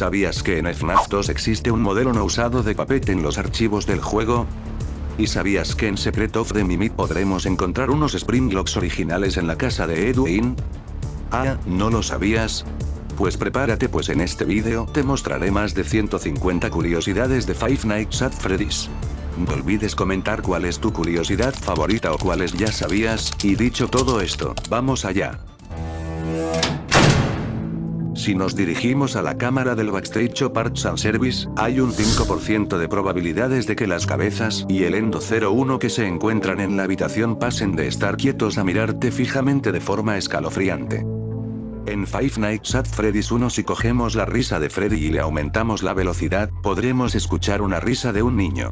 ¿Sabías que en FNAF 2 existe un modelo no usado de Puppet en los archivos del juego? ¿Y sabías que en Secret of the Mimic podremos encontrar unos Springlocks originales en la casa de Edwin? Ah, ¿no lo sabías? Pues prepárate, pues en este vídeo te mostraré más de 150 curiosidades de Five Nights at Freddy's. No olvides comentar cuál es tu curiosidad favorita o cuáles ya sabías, y dicho todo esto, vamos allá. Si nos dirigimos a la cámara del Backstage o Parts and Service, hay un 5% de probabilidades de que las cabezas y el Endo 01 que se encuentran en la habitación pasen de estar quietos a mirarte fijamente de forma escalofriante. En Five Nights at Freddy's 1, si cogemos la risa de Freddy y le aumentamos la velocidad, podremos escuchar una risa de un niño.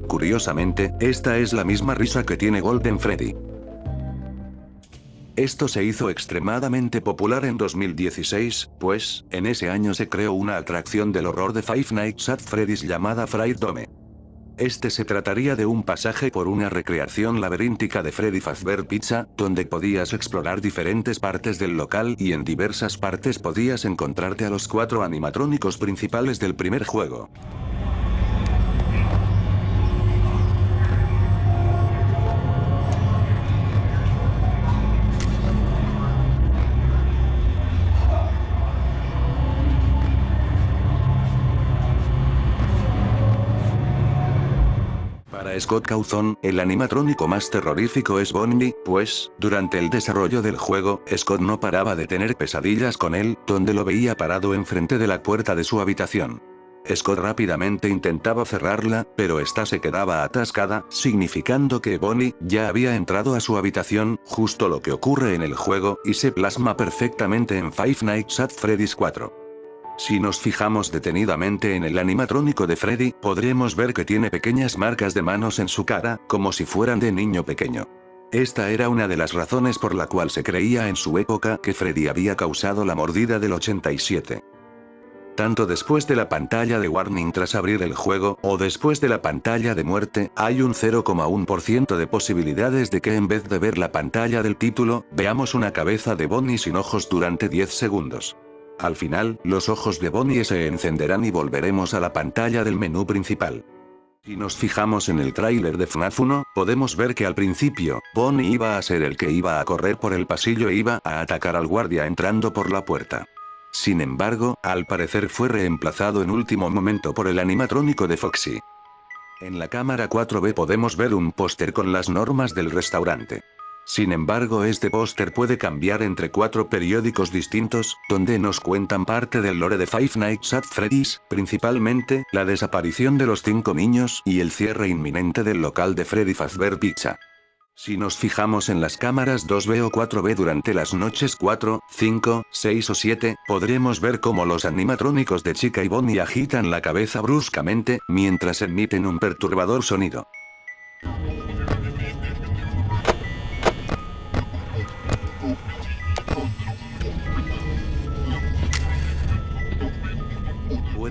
Curiosamente, esta es la misma risa que tiene Golden Freddy. Esto se hizo extremadamente popular en 2016, pues, en ese año se creó una atracción del horror de Five Nights at Freddy's llamada Fright Dome. Este se trataría de un pasaje por una recreación laberíntica de Freddy Fazbear Pizza, donde podías explorar diferentes partes del local y en diversas partes podías encontrarte a los 4 animatrónicos principales del primer juego. Para Scott Cawthon, el animatrónico más terrorífico es Bonnie, pues, durante el desarrollo del juego, Scott no paraba de tener pesadillas con él, donde lo veía parado enfrente de la puerta de su habitación. Scott rápidamente intentaba cerrarla, pero esta se quedaba atascada, significando que Bonnie ya había entrado a su habitación, justo lo que ocurre en el juego, y se plasma perfectamente en Five Nights at Freddy's 4. Si nos fijamos detenidamente en el animatrónico de Freddy, podremos ver que tiene pequeñas marcas de manos en su cara, como si fueran de niño pequeño. Esta era una de las razones por la cual se creía en su época que Freddy había causado la mordida del 87. Tanto después de la pantalla de warning tras abrir el juego, o después de la pantalla de muerte, hay un 0,1% de posibilidades de que en vez de ver la pantalla del título, veamos una cabeza de Bonnie sin ojos durante 10 segundos. Al final, los ojos de Bonnie se encenderán y volveremos a la pantalla del menú principal. Si nos fijamos en el tráiler de FNAF 1, podemos ver que al principio, Bonnie iba a ser el que iba a correr por el pasillo e iba a atacar al guardia entrando por la puerta. Sin embargo, al parecer fue reemplazado en último momento por el animatrónico de Foxy. En la cámara 4B podemos ver un póster con las normas del restaurante. Sin embargo, este póster puede cambiar entre 4 periódicos distintos, donde nos cuentan parte del lore de Five Nights at Freddy's, principalmente, la desaparición de los 5 niños y el cierre inminente del local de Freddy Fazbear Pizza. Si nos fijamos en las cámaras 2B o 4B durante las noches 4, 5, 6 o 7, podremos ver cómo los animatrónicos de Chica y Bonnie agitan la cabeza bruscamente, mientras emiten un perturbador sonido.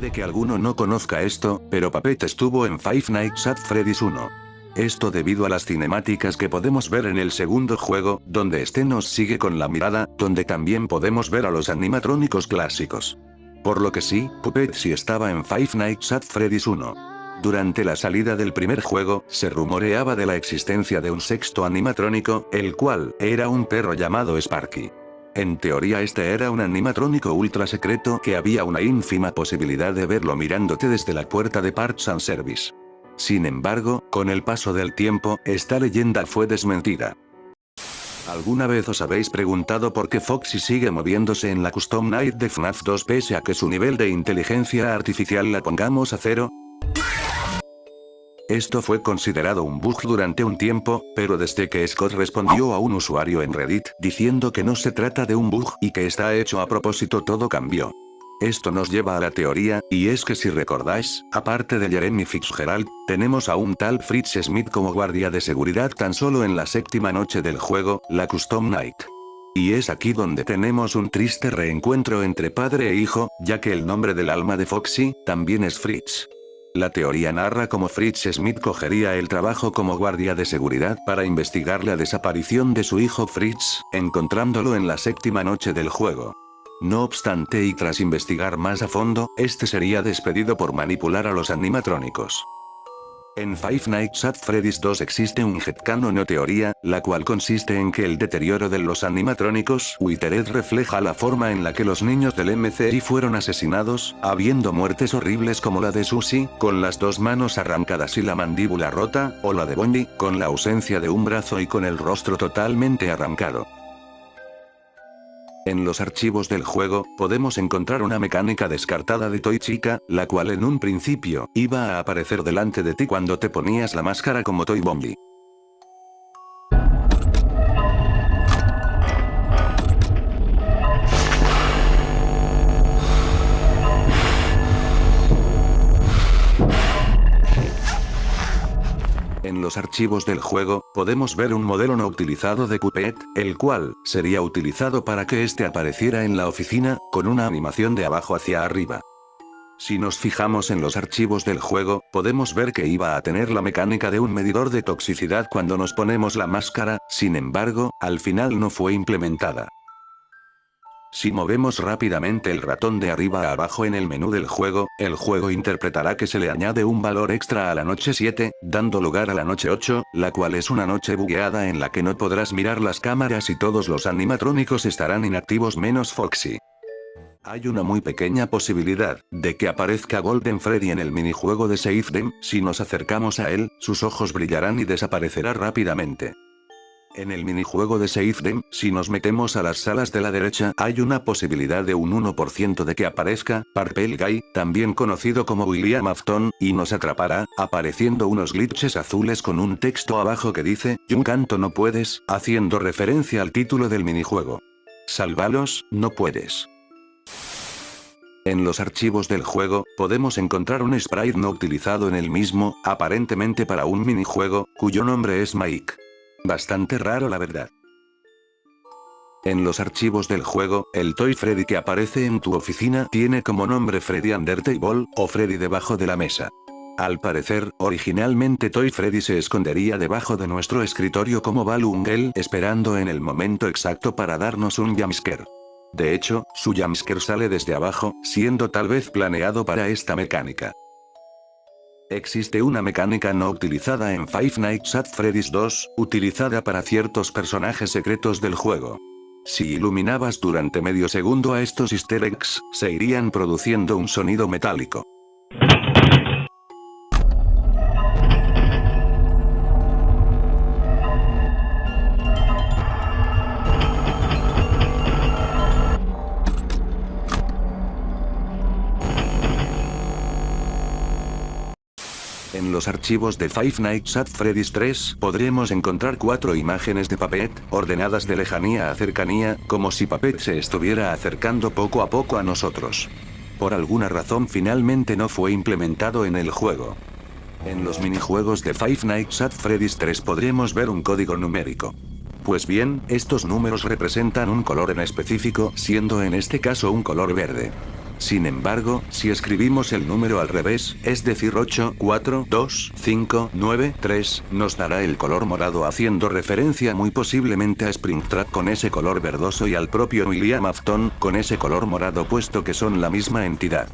Puede que alguno no conozca esto, pero Puppet estuvo en Five Nights at Freddy's 1. Esto debido a las cinemáticas que podemos ver en el segundo juego, donde este nos sigue con la mirada, donde también podemos ver a los animatrónicos clásicos. Por lo que sí, Puppet sí estaba en Five Nights at Freddy's 1. Durante la salida del primer juego, se rumoreaba de la existencia de un sexto animatrónico, el cual era un perro llamado Sparky. En teoría este era un animatrónico ultra secreto que había una ínfima posibilidad de verlo mirándote desde la puerta de Parts and Service. Sin embargo, con el paso del tiempo, esta leyenda fue desmentida. ¿Alguna vez os habéis preguntado por qué Foxy sigue moviéndose en la Custom Night de FNAF 2 pese a que su nivel de inteligencia artificial la pongamos a 0? Esto fue considerado un bug durante un tiempo, pero desde que Scott respondió a un usuario en Reddit diciendo que no se trata de un bug y que está hecho a propósito, todo cambió. Esto nos lleva a la teoría, y es que si recordáis, aparte de Jeremy Fitzgerald, tenemos a un tal Fritz Smith como guardia de seguridad tan solo en la séptima noche del juego, la Custom Night. Y es aquí donde tenemos un triste reencuentro entre padre e hijo, ya que el nombre del alma de Foxy, también es Fritz. La teoría narra cómo Fritz Smith cogería el trabajo como guardia de seguridad para investigar la desaparición de su hijo Fritz, encontrándolo en la séptima noche del juego. No obstante, y tras investigar más a fondo, este sería despedido por manipular a los animatrónicos. En Five Nights at Freddy's 2 existe un headcanon o teoría, la cual consiste en que el deterioro de los animatrónicos Withered refleja la forma en la que los niños del MCI fueron asesinados, habiendo muertes horribles como la de Susie, con las dos manos arrancadas y la mandíbula rota, o la de Bonnie, con la ausencia de un brazo y con el rostro totalmente arrancado. En los archivos del juego, podemos encontrar una mecánica descartada de Toy Chica, la cual en un principio, iba a aparecer delante de ti cuando te ponías la máscara como Toy Bombi. En los archivos del juego, podemos ver un modelo no utilizado de Puppet, el cual, sería utilizado para que este apareciera en la oficina, con una animación de abajo hacia arriba. Si nos fijamos en los archivos del juego, podemos ver que iba a tener la mecánica de un medidor de toxicidad cuando nos ponemos la máscara, sin embargo, al final no fue implementada. Si movemos rápidamente el ratón de arriba a abajo en el menú del juego, el juego interpretará que se le añade un valor extra a la noche 7, dando lugar a la noche 8, la cual es una noche bugueada en la que no podrás mirar las cámaras y todos los animatrónicos estarán inactivos menos Foxy. Hay una muy pequeña posibilidad de que aparezca Golden Freddy en el minijuego de Save Them. Si nos acercamos a él, sus ojos brillarán y desaparecerá rápidamente. En el minijuego de Save Them, si nos metemos a las salas de la derecha, hay una posibilidad de un 1% de que aparezca Purple Guy, también conocido como William Afton, y nos atrapará, apareciendo unos glitches azules con un texto abajo que dice, "You can't no puedes", haciendo referencia al título del minijuego. Sálvalos, no puedes. En los archivos del juego, podemos encontrar un sprite no utilizado en el mismo, aparentemente para un minijuego, cuyo nombre es Mike. Bastante raro la verdad. En los archivos del juego, el Toy Freddy que aparece en tu oficina tiene como nombre Freddy Under Table, o Freddy debajo de la mesa. Al parecer, originalmente Toy Freddy se escondería debajo de nuestro escritorio como Balloon Girl, esperando en el momento exacto para darnos un jumpscare. De hecho, su jumpscare sale desde abajo, siendo tal vez planeado para esta mecánica. Existe una mecánica no utilizada en Five Nights at Freddy's 2, utilizada para ciertos personajes secretos del juego. Si iluminabas durante medio segundo a estos easter eggs, se irían produciendo un sonido metálico. En los archivos de Five Nights at Freddy's 3 podremos encontrar 4 imágenes de Puppet, ordenadas de lejanía a cercanía, como si Puppet se estuviera acercando poco a poco a nosotros. Por alguna razón finalmente no fue implementado en el juego. En los minijuegos de Five Nights at Freddy's 3 podremos ver un código numérico. Pues bien, estos números representan un color en específico, siendo en este caso un color verde. Sin embargo, si escribimos el número al revés, es decir 8, 4, 2, 5, 9, 3, nos dará el color morado, haciendo referencia muy posiblemente a Springtrap con ese color verdoso y al propio William Afton con ese color morado, puesto que son la misma entidad.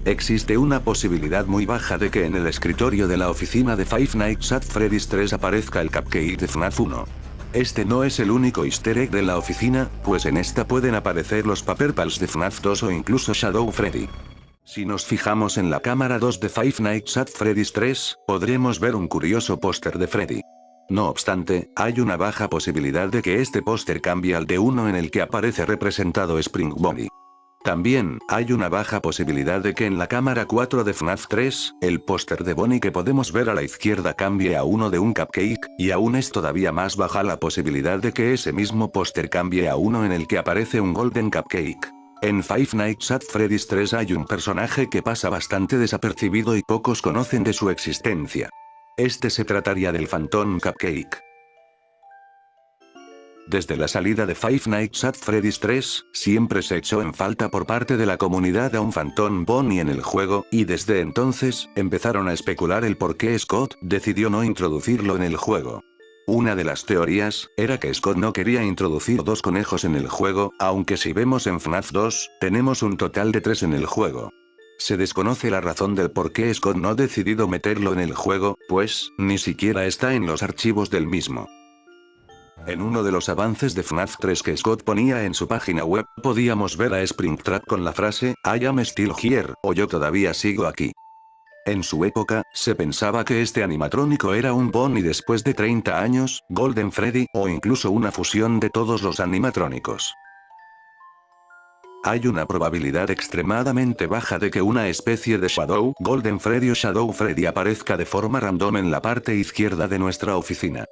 Existe una posibilidad muy baja de que en el escritorio de la oficina de Five Nights at Freddy's 3 aparezca el cupcake de FNAF 1. Este no es el único easter egg de la oficina, pues en esta pueden aparecer los Paper Pals de FNAF 2 o incluso Shadow Freddy. Si nos fijamos en la cámara 2 de Five Nights at Freddy's 3, podremos ver un curioso póster de Freddy. No obstante, hay una baja posibilidad de que este póster cambie al de uno en el que aparece representado Spring Bonnie. También, hay una baja posibilidad de que en la cámara 4 de FNAF 3, el póster de Bonnie que podemos ver a la izquierda cambie a uno de un cupcake, y aún es todavía más baja la posibilidad de que ese mismo póster cambie a uno en el que aparece un Golden Cupcake. En Five Nights at Freddy's 3 hay un personaje que pasa bastante desapercibido y pocos conocen de su existencia. Este se trataría del Phantom Cupcake. desde la salida de Five Nights at Freddy's 3, siempre se echó en falta por parte de la comunidad a un Phantom Bonnie en el juego, y desde entonces, empezaron a especular el por qué Scott decidió no introducirlo en el juego. Una de las teorías, era que Scott no quería introducir 2 conejos en el juego, aunque si vemos en FNAF 2, tenemos un total de 3 en el juego. Se desconoce la razón del por qué Scott no ha decidido meterlo en el juego, pues, ni siquiera está en los archivos del mismo. En uno de los avances de FNAF 3 que Scott ponía en su página web, podíamos ver a Springtrap con la frase, I am still here, o yo todavía sigo aquí. En su época, se pensaba que este animatrónico era un Bonnie después de 30 años, Golden Freddy, o incluso una fusión de todos los animatrónicos. Hay una probabilidad extremadamente baja de que una especie de Shadow Golden Freddy o Shadow Freddy aparezca de forma random en la parte izquierda de nuestra oficina.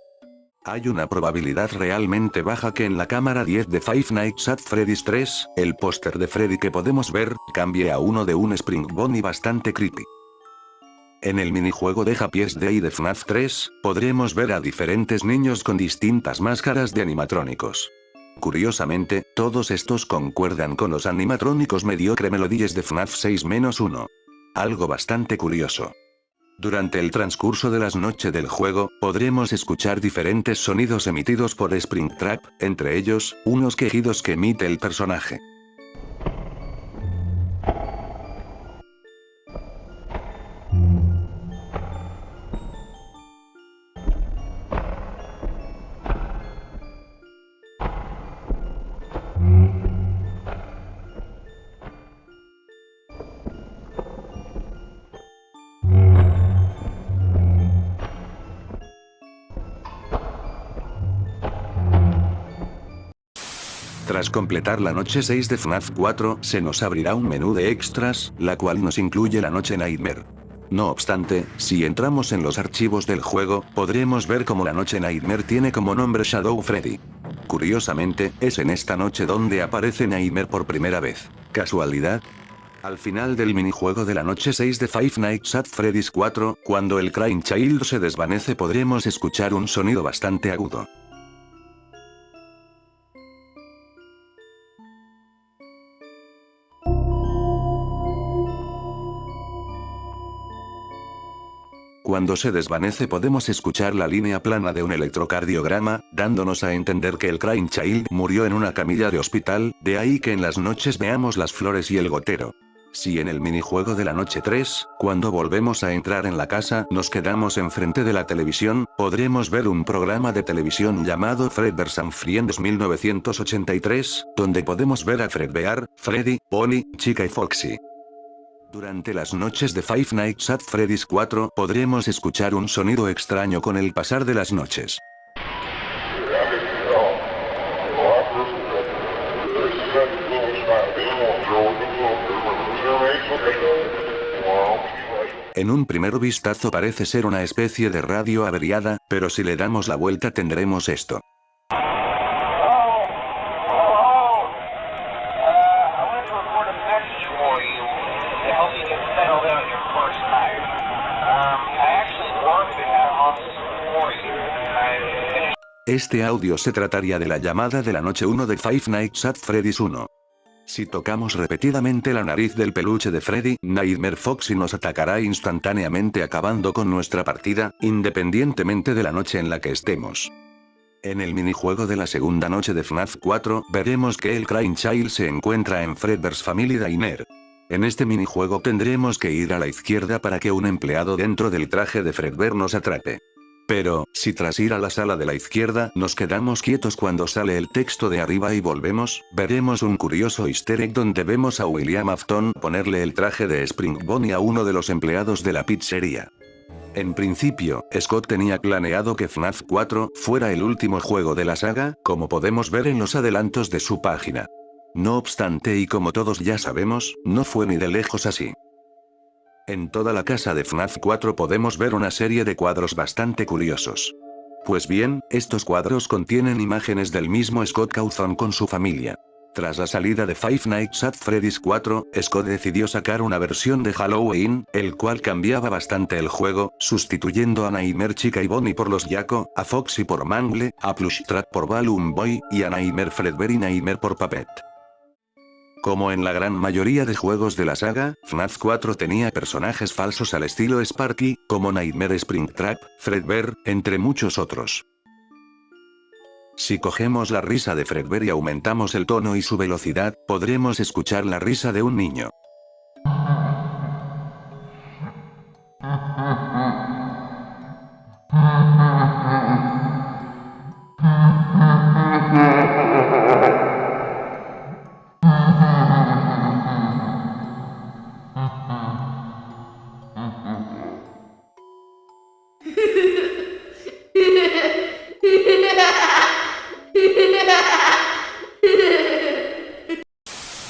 Hay una probabilidad realmente baja que en la cámara 10 de Five Nights at Freddy's 3, el póster de Freddy que podemos ver, cambie a uno de un Spring Bonnie bastante creepy. En el minijuego de Happiest Day de FNAF 3, podremos ver a diferentes niños con distintas máscaras de animatrónicos. Curiosamente, todos estos concuerdan con los animatrónicos mediocre melodíes de FNAF 6-1. Algo bastante curioso. Durante el transcurso de las noches del juego, podremos escuchar diferentes sonidos emitidos por Springtrap, entre ellos, unos quejidos que emite el personaje. Tras completar la noche 6 de FNAF 4, se nos abrirá un menú de extras, la cual nos incluye la noche Nightmare. No obstante, si entramos en los archivos del juego, podremos ver cómo la noche Nightmare tiene como nombre Shadow Freddy. Curiosamente, es en esta noche donde aparece Nightmare por primera vez. ¿Casualidad? Al final del minijuego de la noche 6 de Five Nights at Freddy's 4, cuando el Crying Child se desvanece podremos escuchar un sonido bastante agudo. Cuando se desvanece podemos escuchar la línea plana de un electrocardiograma, dándonos a entender que el Crying Child murió en una camilla de hospital, de ahí que en las noches veamos las flores y el gotero. Si en el minijuego de la noche 3, cuando volvemos a entrar en la casa, nos quedamos enfrente de la televisión, podremos ver un programa de televisión llamado Fredbear's and Friends 1983, donde podemos ver a Fredbear, Freddy, Bonnie, Chica y Foxy. Durante las noches de Five Nights at Freddy's 4, podremos escuchar un sonido extraño con el pasar de las noches. En un primer vistazo parece ser una especie de radio averiada, pero si le damos la vuelta tendremos esto. Este audio se trataría de la llamada de la noche 1 de Five Nights at Freddy's 1. Si tocamos repetidamente la nariz del peluche de Freddy, Nightmare Foxy nos atacará instantáneamente acabando con nuestra partida, independientemente de la noche en la que estemos. En el minijuego de la segunda noche de FNAF 4, veremos que el Crying Child se encuentra en Fredbear's Family Diner. En este minijuego tendremos que ir a la izquierda para que un empleado dentro del traje de Fredbear nos atrape. Pero, si tras ir a la sala de la izquierda nos quedamos quietos cuando sale el texto de arriba y volvemos, veremos un curioso easter egg donde vemos a William Afton ponerle el traje de Spring Bonnie a uno de los empleados de la pizzería. En principio, Scott tenía planeado que FNAF 4 fuera el último juego de la saga, como podemos ver en los adelantos de su página. No obstante, y como todos ya sabemos, no fue ni de lejos así. En toda la casa de FNAF 4 podemos ver una serie de cuadros bastante curiosos. Pues bien, estos cuadros contienen imágenes del mismo Scott Cawthon con su familia. Tras la salida de Five Nights at Freddy's 4, Scott decidió sacar una versión de Halloween, el cual cambiaba bastante el juego, sustituyendo a Nightmare Chica y Bonnie por los Jaco, a Foxy por Mangle, a Plushtrap por Balloon Boy, y a Nightmare Fredbear y Nightmare por Puppet. Como en la gran mayoría de juegos de la saga, FNAF 4 tenía personajes falsos al estilo Sparky, como Nightmare Springtrap, Fredbear, entre muchos otros. Si cogemos la risa de Fredbear y aumentamos el tono y su velocidad, podremos escuchar la risa de un niño.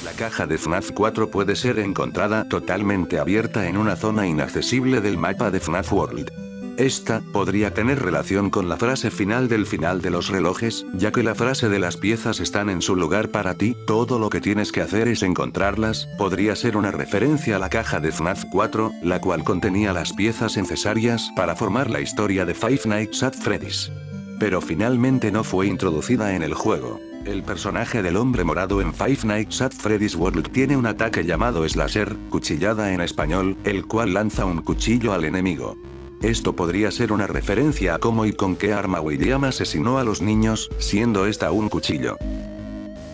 La caja de FNAF 4 puede ser encontrada totalmente abierta en una zona inaccesible del mapa de FNAF World. Esta podría tener relación con la frase final de los relojes, ya que la frase de las piezas están en su lugar para ti, todo lo que tienes que hacer es encontrarlas. Podría ser una referencia a la caja de FNAF 4, la cual contenía las piezas necesarias para formar la historia de Five Nights at Freddy's. Pero finalmente no fue introducida en el juego. El personaje del hombre morado en Five Nights at Freddy's World tiene un ataque llamado Slasher, cuchillada en español, el cual lanza un cuchillo al enemigo. Esto podría ser una referencia a cómo y con qué arma William asesinó a los niños, siendo esta un cuchillo.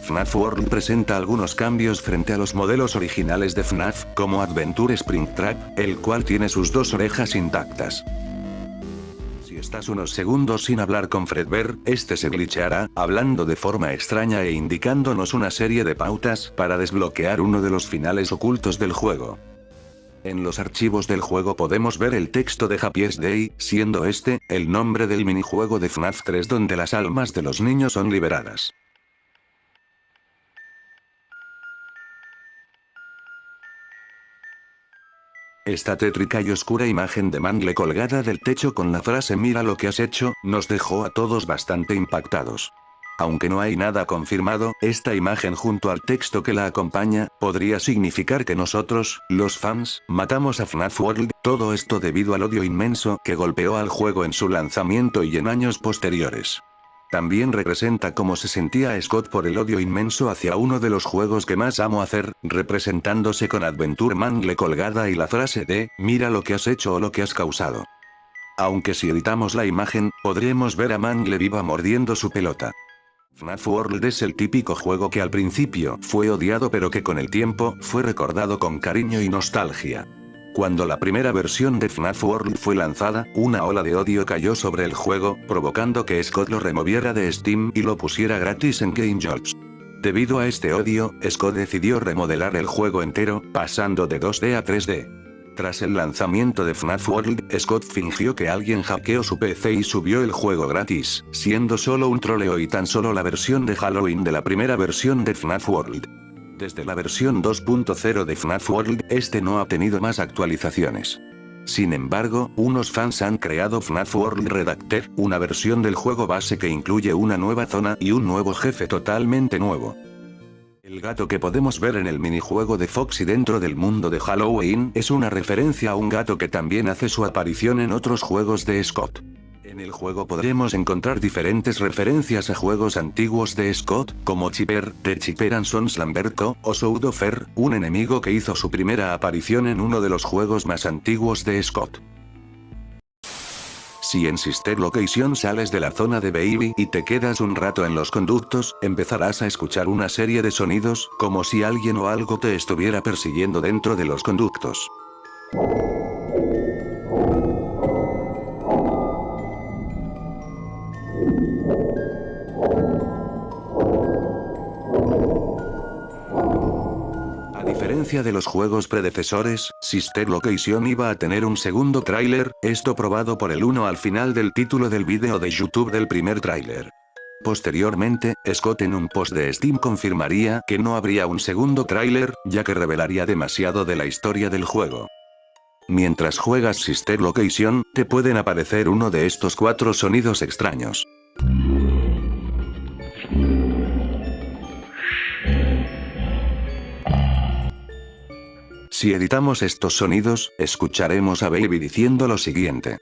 FNAF World presenta algunos cambios frente a los modelos originales de FNAF, como Adventure Springtrap, el cual tiene sus dos orejas intactas. Si estás unos segundos sin hablar con Fredbear, este se glitcheará, hablando de forma extraña e indicándonos una serie de pautas para desbloquear uno de los finales ocultos del juego. En los archivos del juego podemos ver el texto de Happiest Day, siendo este, el nombre del minijuego de FNAF 3 donde las almas de los niños son liberadas. Esta tétrica y oscura imagen de Mangle colgada del techo con la frase "mira lo que has hecho", nos dejó a todos bastante impactados. Aunque no hay nada confirmado, esta imagen junto al texto que la acompaña, podría significar que nosotros, los fans, matamos a FNAF World, todo esto debido al odio inmenso que golpeó al juego en su lanzamiento y en años posteriores. También representa cómo se sentía Scott por el odio inmenso hacia uno de los juegos que más amo hacer, representándose con Adventure Mangle colgada y la frase de "mira lo que has hecho o lo que has causado". Aunque si editamos la imagen, podremos ver a Mangle viva mordiendo su pelota. FNAF World es el típico juego que al principio fue odiado pero que con el tiempo fue recordado con cariño y nostalgia. Cuando la primera versión de FNAF World fue lanzada, una ola de odio cayó sobre el juego, provocando que Scott lo removiera de Steam y lo pusiera gratis en GameJolt. Debido a este odio, Scott decidió remodelar el juego entero, pasando de 2D a 3D. Tras el lanzamiento de FNAF World, Scott fingió que alguien hackeó su PC y subió el juego gratis, siendo solo un troleo y tan solo la versión de Halloween de la primera versión de FNAF World. Desde la versión 2.0 de FNAF World, este no ha tenido más actualizaciones. Sin embargo, unos fans han creado FNAF World Redacted, una versión del juego base que incluye una nueva zona y un nuevo jefe totalmente nuevo. El gato que podemos ver en el minijuego de Foxy dentro del mundo de Halloween es una referencia a un gato que también hace su aparición en otros juegos de Scott. En el juego podremos encontrar diferentes referencias a juegos antiguos de Scott, como Chipper, The Chipper and Sons Lamberto, o Soudofer, un enemigo que hizo su primera aparición en uno de los juegos más antiguos de Scott. Si en Sister Location sales de la zona de Baby y te quedas un rato en los conductos, empezarás a escuchar una serie de sonidos, como si alguien o algo te estuviera persiguiendo dentro de los conductos. A diferencia de los juegos predecesores, Sister Location iba a tener un segundo tráiler, esto probado por el 1 al final del título del vídeo de YouTube del primer tráiler. Posteriormente, Scott en un post de Steam confirmaría que no habría un segundo tráiler, ya que revelaría demasiado de la historia del juego. Mientras juegas Sister Location, te pueden aparecer uno de estos 4 sonidos extraños. Si editamos estos sonidos, escucharemos a Baby diciendo lo siguiente.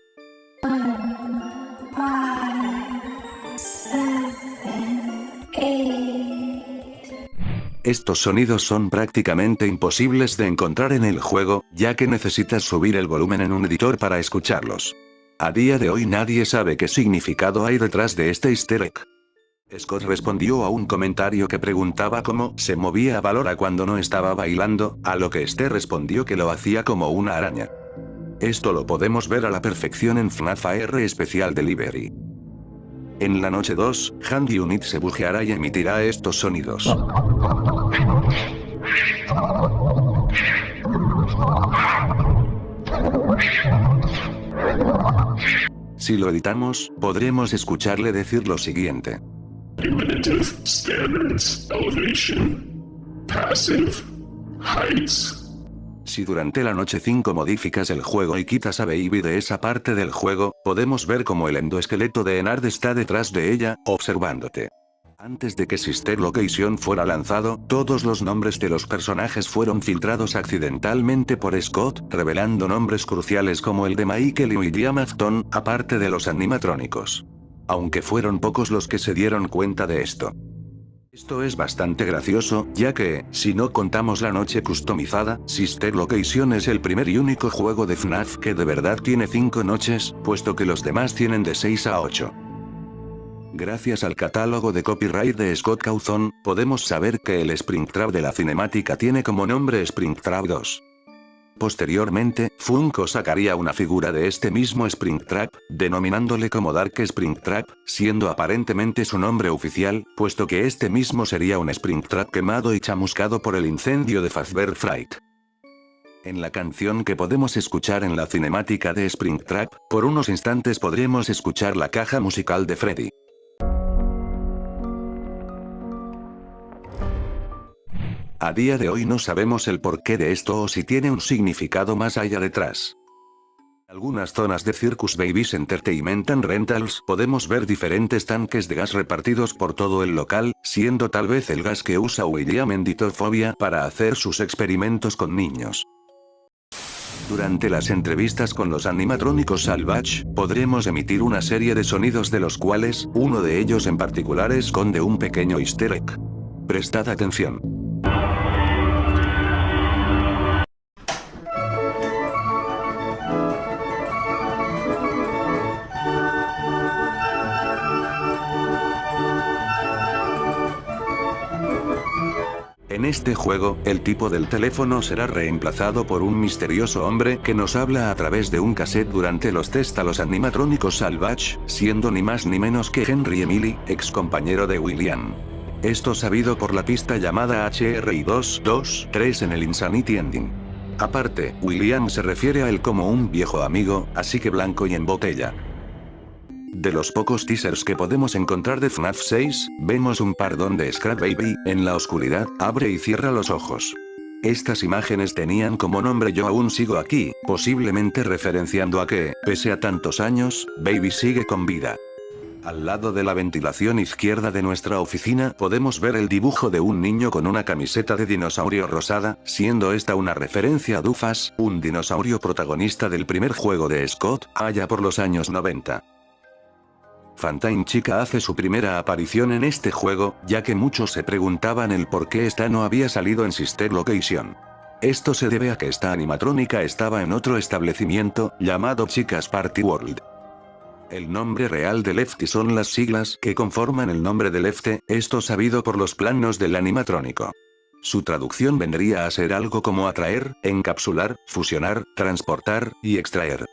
Estos sonidos son prácticamente imposibles de encontrar en el juego, ya que necesitas subir el volumen en un editor para escucharlos. A día de hoy nadie sabe qué significado hay detrás de este easter egg. Scott respondió a un comentario que preguntaba cómo se movía a Valora cuando no estaba bailando, a lo que este respondió que lo hacía como una araña. Esto lo podemos ver a la perfección en FNAF AR Special Delivery. En la noche 2, Handy Unit se bujeará y emitirá estos sonidos. Si lo editamos, podremos escucharle decir lo siguiente. Primitive, standards, elevation, passive, heights. Si durante la noche 5 modificas el juego y quitas a Baby de esa parte del juego, podemos ver como el endoesqueleto de Enard está detrás de ella, observándote. Antes de que Sister Location fuera lanzado, todos los nombres de los personajes fueron filtrados accidentalmente por Scott, revelando nombres cruciales como el de Michael y William Afton, aparte de los animatrónicos. Aunque fueron pocos los que se dieron cuenta de esto. Esto es bastante gracioso, ya que, si no contamos la noche customizada, Sister Location es el primer y único juego de FNAF que de verdad tiene 5 noches, puesto que los demás tienen de 6 a 8. Gracias al catálogo de copyright de Scott Cawthon, podemos saber que el Springtrap de la cinemática tiene como nombre Springtrap 2. Posteriormente, Funko sacaría una figura de este mismo Springtrap, denominándole como Dark Springtrap, siendo aparentemente su nombre oficial, puesto que este mismo sería un Springtrap quemado y chamuscado por el incendio de Fazbear Fright. En la canción que podemos escuchar en la cinemática de Springtrap, por unos instantes podremos escuchar la caja musical de Freddy. A día de hoy no sabemos el porqué de esto o si tiene un significado más allá detrás. En algunas zonas de Circus Baby's Entertainment and Rentals podemos ver diferentes tanques de gas repartidos por todo el local, siendo tal vez el gas que usa William en Ditofobia para hacer sus experimentos con niños. Durante las entrevistas con los animatrónicos Salvage, podremos emitir una serie de sonidos de los cuales, uno de ellos en particular esconde un pequeño easter egg. Prestad atención. En este juego, el tipo del teléfono será reemplazado por un misterioso hombre que nos habla a través de un cassette durante los test a los animatrónicos Salvage, siendo ni más ni menos que Henry Emily, ex compañero de William. Esto sabido por la pista llamada HRI-223 en el Insanity Ending. Aparte, William se refiere a él como un viejo amigo, así que blanco y en botella. De los pocos teasers que podemos encontrar de FNAF 6, vemos un par donde Scrap Baby, en la oscuridad, abre y cierra los ojos. Estas imágenes tenían como nombre Yo aún sigo aquí, posiblemente referenciando a que, pese a tantos años, Baby sigue con vida. Al lado de la ventilación izquierda de nuestra oficina podemos ver el dibujo de un niño con una camiseta de dinosaurio rosada, siendo esta una referencia a Dufus, un dinosaurio protagonista del primer juego de Scott, allá por los años 90. Fantine Chica hace su primera aparición en este juego, ya que muchos se preguntaban el por qué esta no había salido en Sister Location. Esto se debe a que esta animatrónica estaba en otro establecimiento, llamado Chicas Party World. El nombre real de Lefty son las siglas que conforman el nombre de Lefty, esto sabido por los planos del animatrónico. Su traducción vendría a ser algo como atraer, encapsular, fusionar, transportar, y extraer.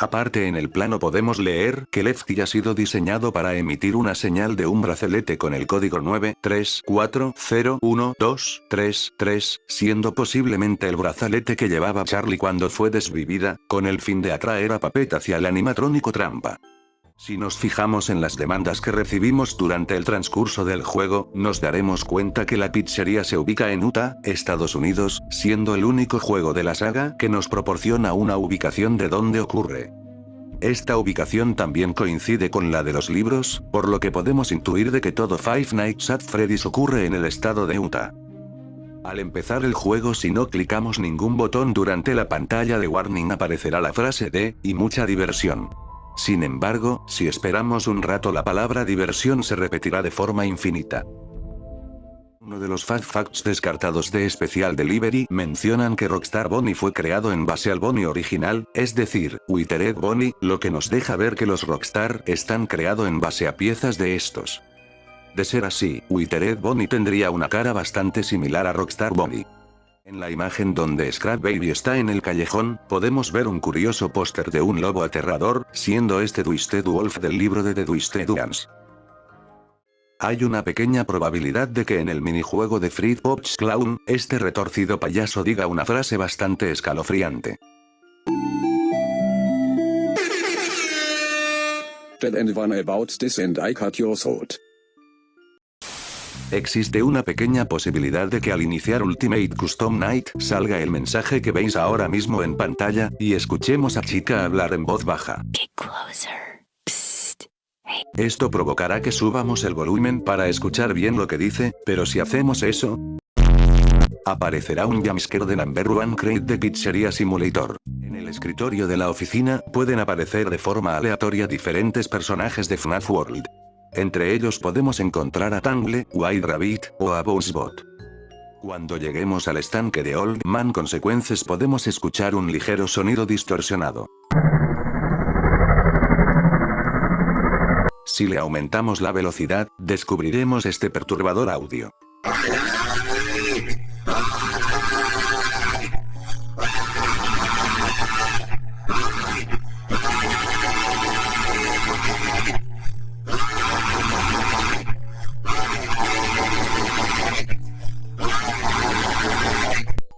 Aparte en el plano podemos leer que Lefty ha sido diseñado para emitir una señal de un brazalete con el código 934012333, siendo posiblemente el brazalete que llevaba Charlie cuando fue desvivida, con el fin de atraer a Puppet hacia el animatrónico trampa. Si nos fijamos en las demandas que recibimos durante el transcurso del juego, nos daremos cuenta que la pizzería se ubica en Utah, Estados Unidos, siendo el único juego de la saga que nos proporciona una ubicación de donde ocurre. Esta ubicación también coincide con la de los libros, por lo que podemos intuir de que todo Five Nights at Freddy's ocurre en el estado de Utah. Al empezar el juego, si no clicamos ningún botón durante la pantalla de warning, aparecerá la frase de "y mucha diversión". Sin embargo, si esperamos un rato, la palabra diversión se repetirá de forma infinita. Uno de los Fat Facts descartados de Special Delivery mencionan que Rockstar Bunny fue creado en base al Bunny original, es decir, Withered Bunny, lo que nos deja ver que los Rockstar están creados en base a piezas de estos. De ser así, Withered Bunny tendría una cara bastante similar a Rockstar Bunny. En la imagen donde Scrap Baby está en el callejón, podemos ver un curioso póster de un lobo aterrador, siendo este Twisted Wolf del libro de The Twisted Ones. Hay una pequeña probabilidad de que en el minijuego de Fred Pop's Clown, este retorcido payaso diga una frase bastante escalofriante. Tell anyone about this and I cut your throat. Existe una pequeña posibilidad de que al iniciar Ultimate Custom Night salga el mensaje que veis ahora mismo en pantalla, y escuchemos a Chica hablar en voz baja. Get closer. Psst. Hey. Esto provocará que subamos el volumen para escuchar bien lo que dice, pero si hacemos eso, aparecerá un jumpscare de Number One Crate de Pizzeria Simulator. En el escritorio de la oficina, pueden aparecer de forma aleatoria diferentes personajes de FNAF World. Entre ellos podemos encontrar a Tangle, White Rabbit, o a Buzzbot. Cuando lleguemos al estanque de Old Man Consequences podemos escuchar un ligero sonido distorsionado. Si le aumentamos la velocidad, descubriremos este perturbador audio.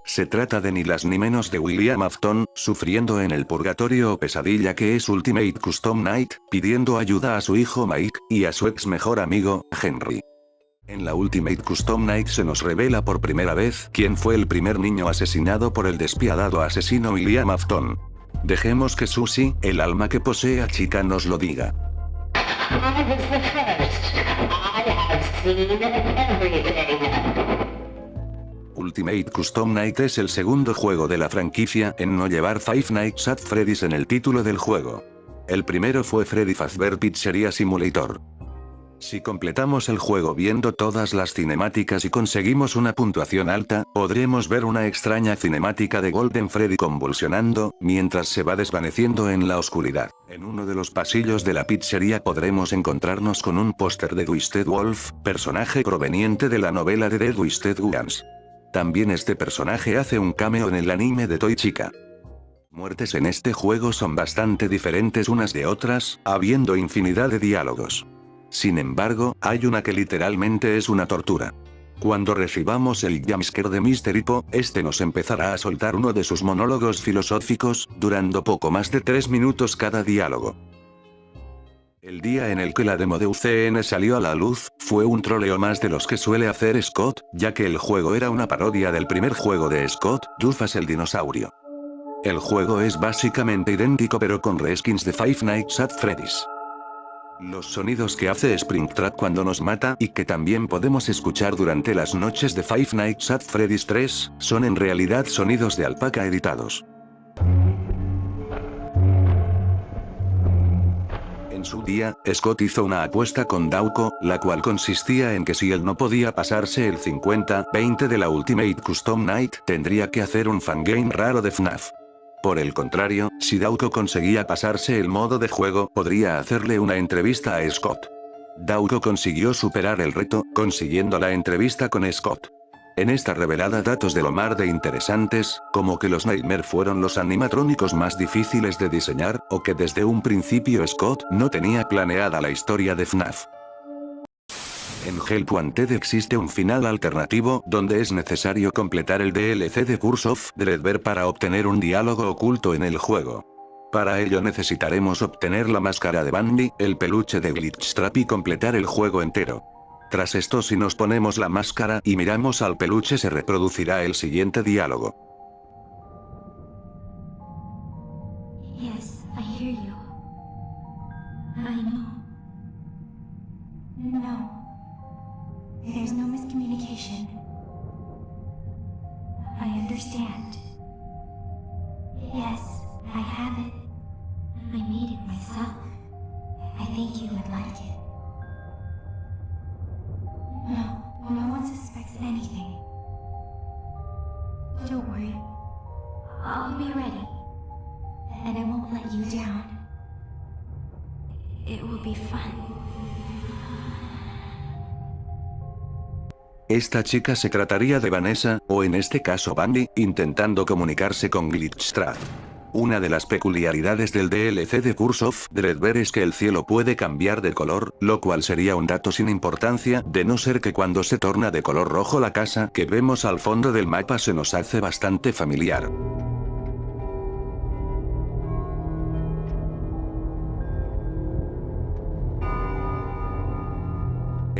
Se trata de ni más ni menos de William Afton, sufriendo en el purgatorio o pesadilla que es Ultimate Custom Night, pidiendo ayuda a su hijo Mike, y a su ex mejor amigo, Henry. En la Ultimate Custom Night se nos revela por primera vez quién fue el primer niño asesinado por el despiadado asesino William Afton. Dejemos que Susie, el alma que posee a Chica, nos lo diga. I was the first. I have seen everything. Ultimate Custom Night es el segundo juego de la franquicia en no llevar Five Nights at Freddy's en el título del juego. El primero fue Freddy Fazbear Pizzeria Simulator. Si completamos el juego viendo todas las cinemáticas y conseguimos una puntuación alta, podremos ver una extraña cinemática de Golden Freddy convulsionando, mientras se va desvaneciendo en la oscuridad. En uno de los pasillos de la pizzería podremos encontrarnos con un póster de Twisted Wolf, personaje proveniente de la novela de The Twisted Ones. También este personaje hace un cameo en el anime de Toy Chica. Muertes en este juego son bastante diferentes unas de otras, habiendo infinidad de diálogos. Sin embargo, hay una que literalmente es una tortura. Cuando recibamos el jumpscare de Mr. Po, este nos empezará a soltar uno de sus monólogos filosóficos, durando poco más de 3 minutos cada diálogo. El día en el que la demo de UCN salió a la luz, fue un troleo más de los que suele hacer Scott, ya que el juego era una parodia del primer juego de Scott, Rufus el dinosaurio. El juego es básicamente idéntico pero con reskins de Five Nights at Freddy's. Los sonidos que hace Springtrap cuando nos mata y que también podemos escuchar durante las noches de Five Nights at Freddy's 3, son en realidad sonidos de alpaca editados. En su día, Scott hizo una apuesta con Dauko, la cual consistía en que si él no podía pasarse el 50-20 de la Ultimate Custom Night, tendría que hacer un fangame raro de FNAF. Por el contrario, si Dauko conseguía pasarse el modo de juego, podría hacerle una entrevista a Scott. Dauko consiguió superar el reto, consiguiendo la entrevista con Scott. En esta revelada datos de lo mar de interesantes, como que los Nightmare fueron los animatrónicos más difíciles de diseñar, o que desde un principio Scott no tenía planeada la historia de FNAF. En Help Wanted existe un final alternativo donde es necesario completar el DLC de Curse of Dreadbear para obtener un diálogo oculto en el juego. Para ello necesitaremos obtener la máscara de Bunny, el peluche de Glitchtrap y completar el juego entero. Tras esto, si nos ponemos la máscara y miramos al peluche, se reproducirá el siguiente diálogo. Yes, I hear you. I know. No. There's no miscommunication. understand. Yes, I have it. I made it myself. I think you would like it. No one suspects anything. Don't worry. I'll be ready. And I won't let you down. It will be fun. Esta chica se trataría de Vanessa, o en este caso Bunny, intentando comunicarse con Glitchtrap. Una de las peculiaridades del DLC de Curse of Dreadbear es que el cielo puede cambiar de color, lo cual sería un dato sin importancia, de no ser que cuando se torna de color rojo la casa que vemos al fondo del mapa se nos hace bastante familiar.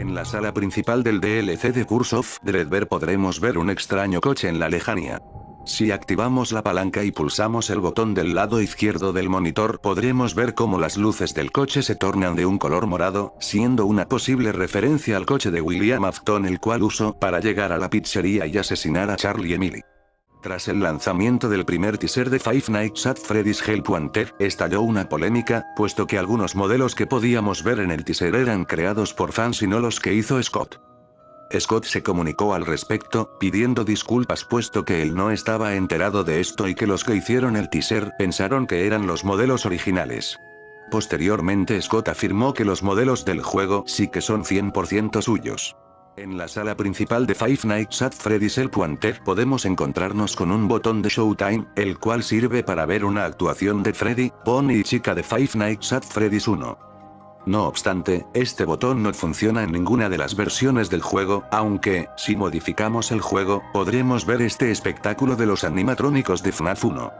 En la sala principal del DLC de Curse of Dreadbear podremos ver un extraño coche en la lejanía. Si activamos la palanca y pulsamos el botón del lado izquierdo del monitor podremos ver cómo las luces del coche se tornan de un color morado, siendo una posible referencia al coche de William Afton el cual usó para llegar a la pizzería y asesinar a Charlie y Emily. Tras el lanzamiento del primer teaser de Five Nights at Freddy's Help Wanted, estalló una polémica, puesto que algunos modelos que podíamos ver en el teaser eran creados por fans y no los que hizo Scott. Scott se comunicó al respecto, pidiendo disculpas puesto que él no estaba enterado de esto y que los que hicieron el teaser pensaron que eran los modelos originales. Posteriormente Scott afirmó que los modelos del juego sí que son 100% suyos. En la sala principal de Five Nights at Freddy's Help Wanted podemos encontrarnos con un botón de Showtime, el cual sirve para ver una actuación de Freddy, Bonnie y chica de Five Nights at Freddy's 1. No obstante, este botón no funciona en ninguna de las versiones del juego, aunque, si modificamos el juego, podremos ver este espectáculo de los animatrónicos de FNAF 1.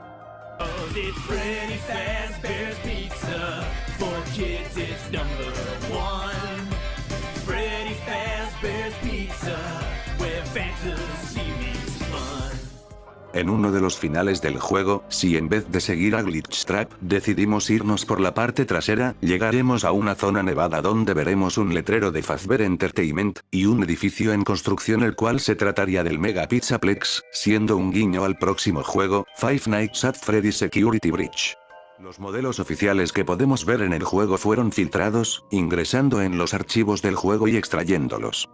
En uno de los finales del juego, si en vez de seguir a Glitchtrap, decidimos irnos por la parte trasera, llegaremos a una zona nevada donde veremos un letrero de Fazbear Entertainment, y un edificio en construcción el cual se trataría del Mega Pizzaplex, siendo un guiño al próximo juego, Five Nights at Freddy's Security Breach. Los modelos oficiales que podemos ver en el juego fueron filtrados, ingresando en los archivos del juego y extrayéndolos.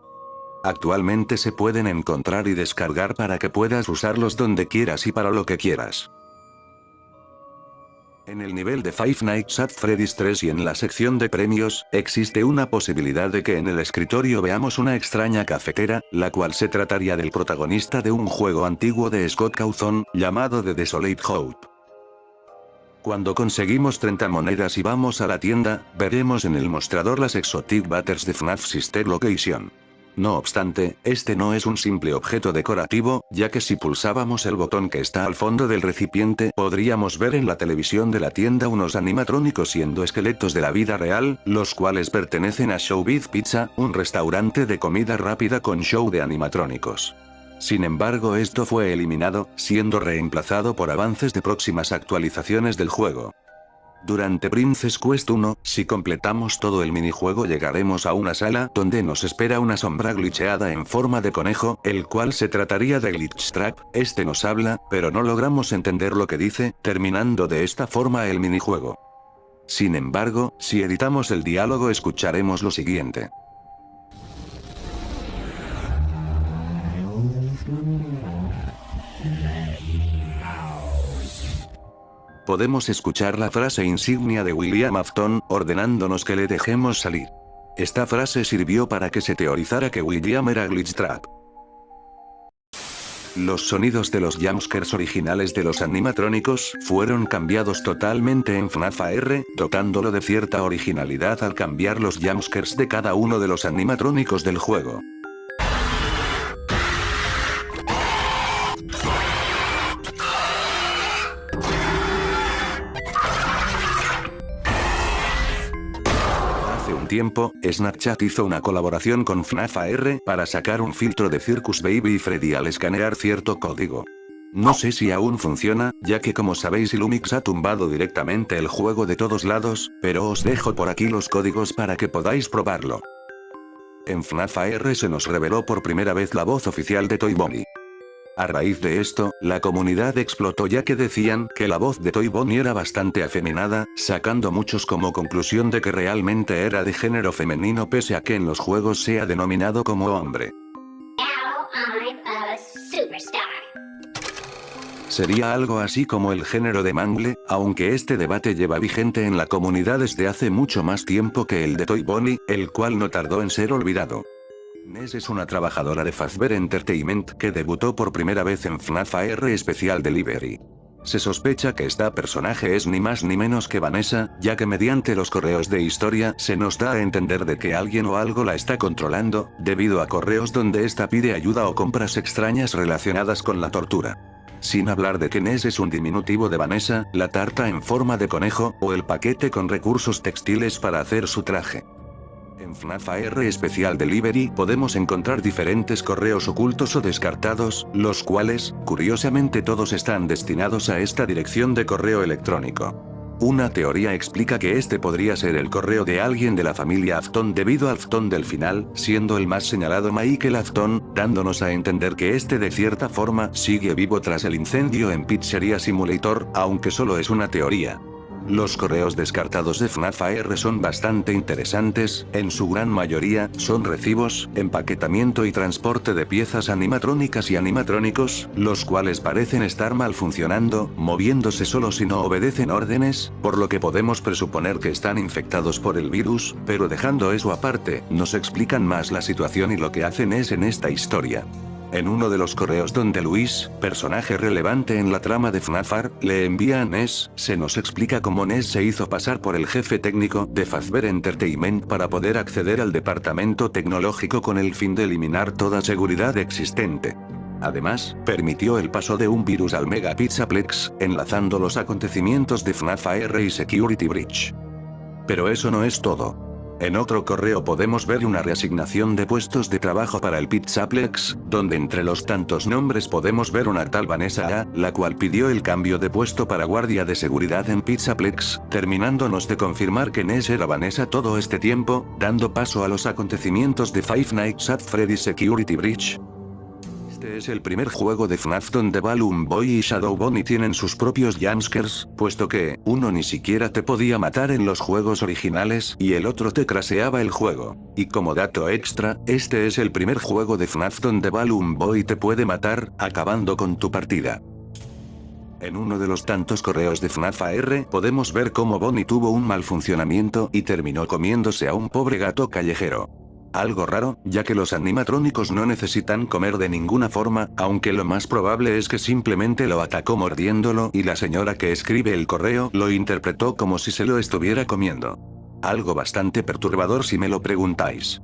Actualmente se pueden encontrar y descargar para que puedas usarlos donde quieras y para lo que quieras. En el nivel de Five Nights at Freddy's 3 y en la sección de premios, existe una posibilidad de que en el escritorio veamos una extraña cafetera, la cual se trataría del protagonista de un juego antiguo de Scott Cawthon, llamado The Desolate Hope. Cuando conseguimos 30 monedas y vamos a la tienda, veremos en el mostrador las Exotic Butters de FNAF Sister Location. No obstante, este no es un simple objeto decorativo, ya que si pulsábamos el botón que está al fondo del recipiente podríamos ver en la televisión de la tienda unos animatrónicos siendo esqueletos de la vida real, los cuales pertenecen a Showbiz Pizza, un restaurante de comida rápida con show de animatrónicos. Sin embargo, esto fue eliminado, siendo reemplazado por avances de próximas actualizaciones del juego. Durante Princess Quest 1, si completamos todo el minijuego llegaremos a una sala donde nos espera una sombra glitcheada en forma de conejo, el cual se trataría de Glitchtrap. Este nos habla, pero no logramos entender lo que dice, terminando de esta forma el minijuego. Sin embargo, si editamos el diálogo escucharemos lo siguiente. Podemos escuchar la frase insignia de William Afton, ordenándonos que le dejemos salir. Esta frase sirvió para que se teorizara que William era Glitchtrap. Los sonidos de los jumpscares originales de los animatrónicos fueron cambiados totalmente en FNAF AR, dotándolo de cierta originalidad al cambiar los jumpscares de cada uno de los animatrónicos del juego. Tiempo, Snapchat hizo una colaboración con FNAF AR para sacar un filtro de Circus Baby y Freddy al escanear cierto código. No sé si aún funciona, ya que como sabéis Illumix ha tumbado directamente el juego de todos lados, pero os dejo por aquí los códigos para que podáis probarlo. En FNAF AR se nos reveló por primera vez la voz oficial de Toy Bonnie. A raíz de esto, la comunidad explotó ya que decían que la voz de Toy Bonnie era bastante afeminada, sacando muchos como conclusión de que realmente era de género femenino pese a que en los juegos sea denominado como hombre. Now I'm a superstar. Sería algo así como el género de Mangle, aunque este debate lleva vigente en la comunidad desde hace mucho más tiempo que el de Toy Bonnie, el cual no tardó en ser olvidado. Ness es una trabajadora de Fazbear Entertainment que debutó por primera vez en FNAF AR Special Delivery. Se sospecha que esta personaje es ni más ni menos que Vanessa, ya que mediante los correos de historia se nos da a entender de que alguien o algo la está controlando, debido a correos donde esta pide ayuda o compras extrañas relacionadas con la tortura. Sin hablar de que Ness es un diminutivo de Vanessa, la tarta en forma de conejo, o el paquete con recursos textiles para hacer su traje. En FNAF AR Special Delivery podemos encontrar diferentes correos ocultos o descartados, los cuales, curiosamente todos están destinados a esta dirección de correo electrónico. Una teoría explica que este podría ser el correo de alguien de la familia Afton debido al Afton del final, siendo el más señalado Michael Afton, dándonos a entender que este de cierta forma sigue vivo tras el incendio en Pizzeria Simulator, aunque solo es una teoría. Los correos descartados de FNAF AR son bastante interesantes, en su gran mayoría, son recibos, empaquetamiento y transporte de piezas animatrónicas y animatrónicos, los cuales parecen estar mal funcionando, moviéndose solos y no obedecen órdenes, por lo que podemos presuponer que están infectados por el virus, pero dejando eso aparte, nos explican más la situación y lo que hacen es en esta historia. En uno de los correos donde Luis, personaje relevante en la trama de FNAF AR, le envía a Ness, se nos explica cómo Ness se hizo pasar por el jefe técnico de Fazbear Entertainment para poder acceder al departamento tecnológico con el fin de eliminar toda seguridad existente. Además, permitió el paso de un virus al Mega Pizzaplex, enlazando los acontecimientos de FNAF AR y Security Breach. Pero eso no es todo. En otro correo podemos ver una reasignación de puestos de trabajo para el Pizzaplex, donde entre los tantos nombres podemos ver una tal Vanessa A, la cual pidió el cambio de puesto para guardia de seguridad en Pizzaplex, terminándonos de confirmar que Ness era Vanessa todo este tiempo, dando paso a los acontecimientos de Five Nights at Freddy's Security Breach. Este es el primer juego de FNAF donde Balloon Boy y Shadow Bonnie tienen sus propios jumpscares, puesto que, uno ni siquiera te podía matar en los juegos originales y el otro te craseaba el juego. Y como dato extra, este es el primer juego de FNAF donde Balloon Boy te puede matar, acabando con tu partida. En uno de los tantos correos de FNAF AR, podemos ver cómo Bonnie tuvo un mal funcionamiento y terminó comiéndose a un pobre gato callejero. Algo raro, ya que los animatrónicos no necesitan comer de ninguna forma, aunque lo más probable es que simplemente lo atacó mordiéndolo y la señora que escribe el correo lo interpretó como si se lo estuviera comiendo. Algo bastante perturbador si me lo preguntáis.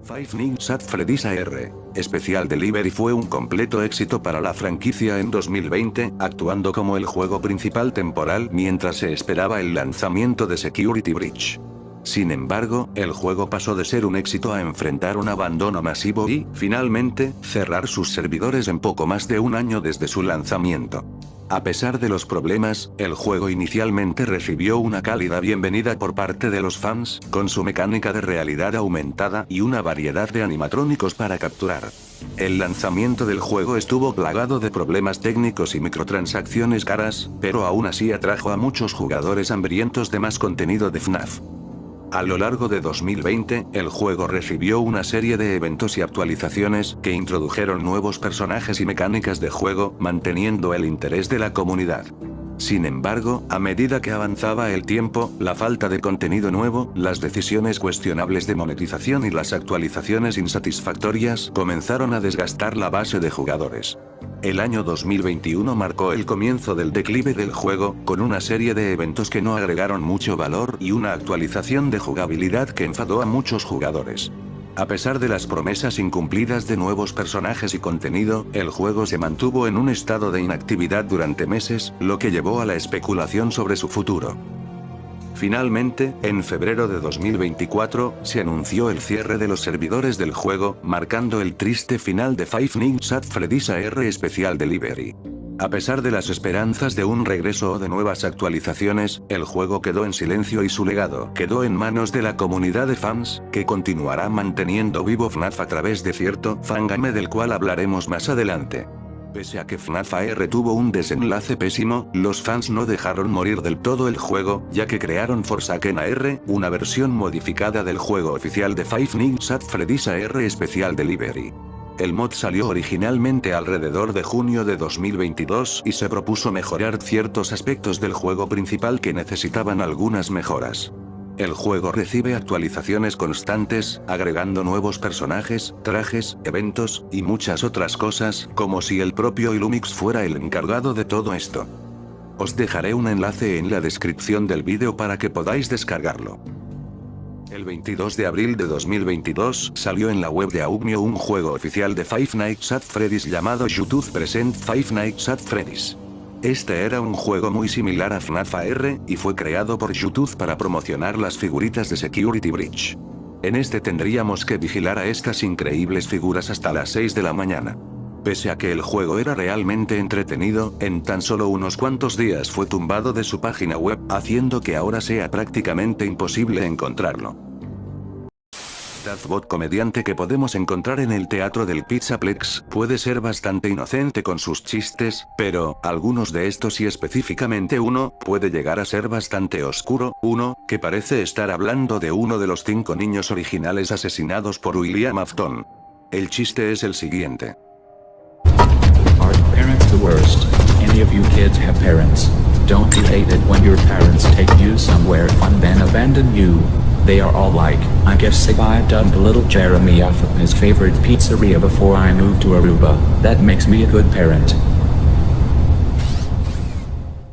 Five Nights at Freddy's AR Special Delivery fue un completo éxito para la franquicia en 2020, actuando como el juego principal temporal mientras se esperaba el lanzamiento de Security Breach. Sin embargo, el juego pasó de ser un éxito a enfrentar un abandono masivo y, finalmente, cerrar sus servidores en poco más de un año desde su lanzamiento. A pesar de los problemas, el juego inicialmente recibió una cálida bienvenida por parte de los fans, con su mecánica de realidad aumentada y una variedad de animatrónicos para capturar. El lanzamiento del juego estuvo plagado de problemas técnicos y microtransacciones caras, pero aún así atrajo a muchos jugadores hambrientos de más contenido de FNAF. A lo largo de 2020, el juego recibió una serie de eventos y actualizaciones que introdujeron nuevos personajes y mecánicas de juego, manteniendo el interés de la comunidad. Sin embargo, a medida que avanzaba el tiempo, la falta de contenido nuevo, las decisiones cuestionables de monetización y las actualizaciones insatisfactorias comenzaron a desgastar la base de jugadores. El año 2021 marcó el comienzo del declive del juego, con una serie de eventos que no agregaron mucho valor y una actualización de jugabilidad que enfadó a muchos jugadores. A pesar de las promesas incumplidas de nuevos personajes y contenido, el juego se mantuvo en un estado de inactividad durante meses, lo que llevó a la especulación sobre su futuro. Finalmente, en febrero de 2024, se anunció el cierre de los servidores del juego, marcando el triste final de Five Nights at Freddy's AR Special Delivery. A pesar de las esperanzas de un regreso o de nuevas actualizaciones, el juego quedó en silencio y su legado quedó en manos de la comunidad de fans, que continuará manteniendo vivo FNAF a través de cierto fangame del cual hablaremos más adelante. Pese a que FNAF AR tuvo un desenlace pésimo, los fans no dejaron morir del todo el juego, ya que crearon Forsaken AR, una versión modificada del juego oficial de Five Nights at Freddy's AR Special Delivery. El mod salió originalmente alrededor de junio de 2022 y se propuso mejorar ciertos aspectos del juego principal que necesitaban algunas mejoras. El juego recibe actualizaciones constantes, agregando nuevos personajes, trajes, eventos, y muchas otras cosas, como si el propio Illumix fuera el encargado de todo esto. Os dejaré un enlace en la descripción del vídeo para que podáis descargarlo. El 22 de abril de 2022 salió en la web de Augmio un juego oficial de Five Nights at Freddy's llamado YouTube Present Five Nights at Freddy's. Este era un juego muy similar a FNAF AR, y fue creado por YouTube para promocionar las figuritas de Security Breach. En este tendríamos que vigilar a estas increíbles figuras hasta las 6 de la mañana. Pese a que el juego era realmente entretenido, en tan solo unos cuantos días fue tumbado de su página web, haciendo que ahora sea prácticamente imposible encontrarlo. Tazbot, comediante que podemos encontrar en el teatro del Pizzaplex, puede ser bastante inocente con sus chistes, pero algunos de estos y específicamente uno, puede llegar a ser bastante oscuro, uno, que parece estar hablando de uno de los 5 niños originales asesinados por William Afton. El chiste es el siguiente. Are parents the worst? Any of you kids have parents? Don't you hate it when your parents take you somewhere fun then abandon you? They are all like, I guess if I dubbed little Jeremy off of his favorite pizzeria before I moved to Aruba, that makes me a good parent.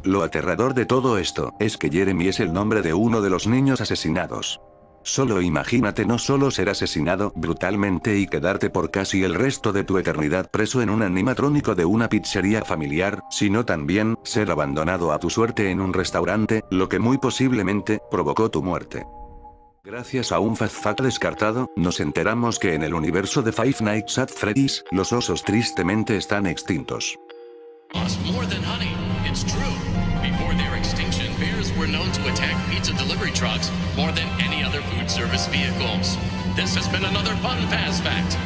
Lo aterrador de todo esto es que Jeremy es el nombre de uno de los niños asesinados. Solo imagínate no solo ser asesinado brutalmente y quedarte por casi el resto de tu eternidad preso en un animatrónico de una pizzería familiar, sino también ser abandonado a tu suerte en un restaurante, lo que muy posiblemente provocó tu muerte. Gracias a un fact descartado, nos enteramos que en el universo de Five Nights at Freddy's, los osos tristemente están extintos. More than honey, it's true. Before their extinction, bears were known to attack pizza delivery trucks more than any other food service vehicles. This has been another fun pass fact.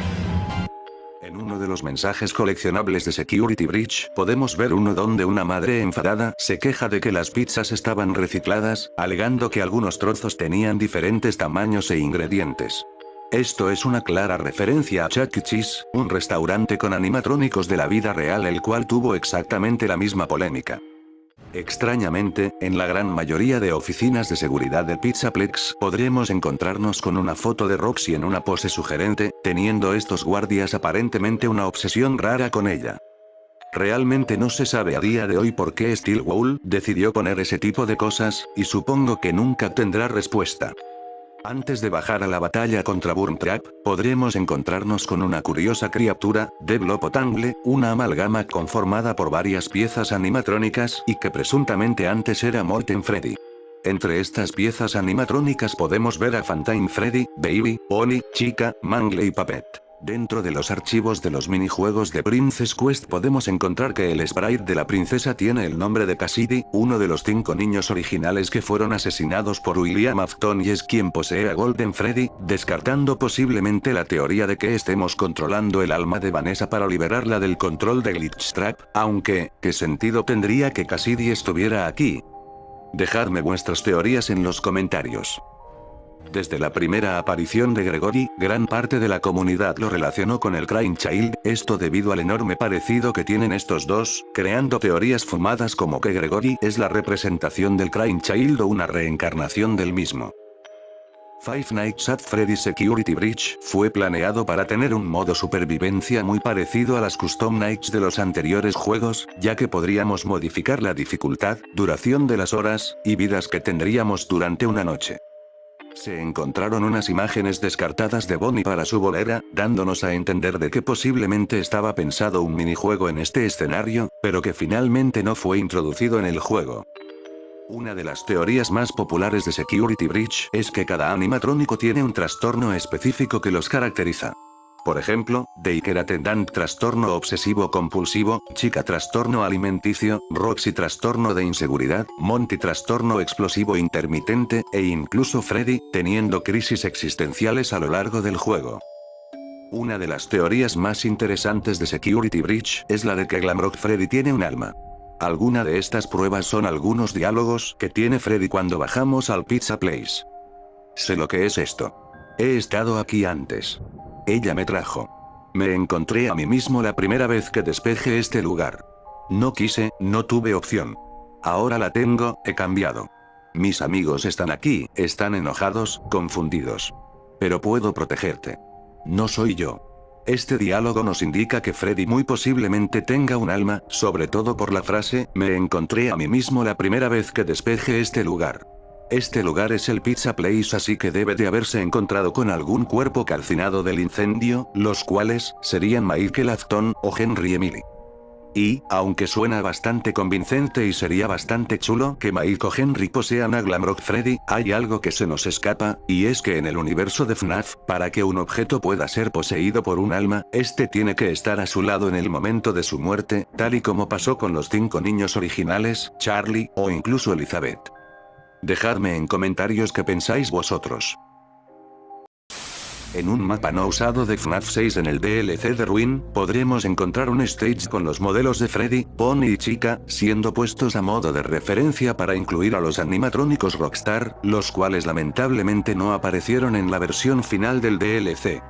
En uno de los mensajes coleccionables de Security Breach, podemos ver uno donde una madre enfadada se queja de que las pizzas estaban recicladas, alegando que algunos trozos tenían diferentes tamaños e ingredientes. Esto es una clara referencia a Chuck E. Cheese, un restaurante con animatrónicos de la vida real el cual tuvo exactamente la misma polémica. Extrañamente, en la gran mayoría de oficinas de seguridad del Pizzaplex podremos encontrarnos con una foto de Roxy en una pose sugerente, teniendo estos guardias aparentemente una obsesión rara con ella. Realmente no se sabe a día de hoy por qué Steel Wool decidió poner ese tipo de cosas, y supongo que nunca tendrá respuesta. Antes de bajar a la batalla contra Burntrap, podremos encontrarnos con una curiosa criatura, Devlopotangle, una amalgama conformada por varias piezas animatrónicas y que presuntamente antes era Morten Freddy. Entre estas piezas animatrónicas podemos ver a Phantom Freddy, Baby, Bonnie, Chica, Mangle y Puppet. Dentro de los archivos de los minijuegos de Princess Quest podemos encontrar que el sprite de la princesa tiene el nombre de Cassidy, uno de los 5 niños originales que fueron asesinados por William Afton y es quien posee a Golden Freddy, descartando posiblemente la teoría de que estemos controlando el alma de Vanessa para liberarla del control de Glitchtrap, aunque, ¿qué sentido tendría que Cassidy estuviera aquí? Dejadme vuestras teorías en los comentarios. Desde la primera aparición de Gregory, gran parte de la comunidad lo relacionó con el Crying Child, esto debido al enorme parecido que tienen estos dos, creando teorías fumadas como que Gregory es la representación del Crying Child o una reencarnación del mismo. Five Nights at Freddy's Security Breach fue planeado para tener un modo supervivencia muy parecido a las Custom Nights de los anteriores juegos, ya que podríamos modificar la dificultad, duración de las horas, y vidas que tendríamos durante una noche. Se encontraron unas imágenes descartadas de Bonnie para su bolera, dándonos a entender de que posiblemente estaba pensado un minijuego en este escenario, pero que finalmente no fue introducido en el juego. Una de las teorías más populares de Security Breach es que cada animatrónico tiene un trastorno específico que los caracteriza. Por ejemplo, Daycare Attendant trastorno obsesivo compulsivo, Chica trastorno alimenticio, Roxy trastorno de inseguridad, Monty trastorno explosivo intermitente, e incluso Freddy, teniendo crisis existenciales a lo largo del juego. Una de las teorías más interesantes de Security Breach es la de que Glamrock Freddy tiene un alma. Alguna de estas pruebas son algunos diálogos que tiene Freddy cuando bajamos al Pizza Place. Sé lo que es esto. He estado aquí antes. Ella me trajo. Me encontré a mí mismo la primera vez que despejé este lugar. No quise, no tuve opción. Ahora la tengo, he cambiado. Mis amigos están aquí, están enojados, confundidos. Pero puedo protegerte. No soy yo. Este diálogo nos indica que Freddy muy posiblemente tenga un alma, sobre todo por la frase, me encontré a mí mismo la primera vez que despejé este lugar. Este lugar es el Pizza Place, así que debe de haberse encontrado con algún cuerpo calcinado del incendio, los cuales serían Michael Afton o Henry Emily. Y, aunque suena bastante convincente y sería bastante chulo que Mike o Henry posean a Glamrock Freddy, hay algo que se nos escapa, y es que en el universo de FNAF, para que un objeto pueda ser poseído por un alma, este tiene que estar a su lado en el momento de su muerte, tal y como pasó con los 5 niños originales, Charlie, o incluso Elizabeth. Dejadme en comentarios qué pensáis vosotros. En un mapa no usado de FNAF 6 en el DLC de Ruin, podremos encontrar un stage con los modelos de Freddy, Pony y Chica, siendo puestos a modo de referencia para incluir a los animatrónicos Rockstar, los cuales lamentablemente no aparecieron en la versión final del DLC.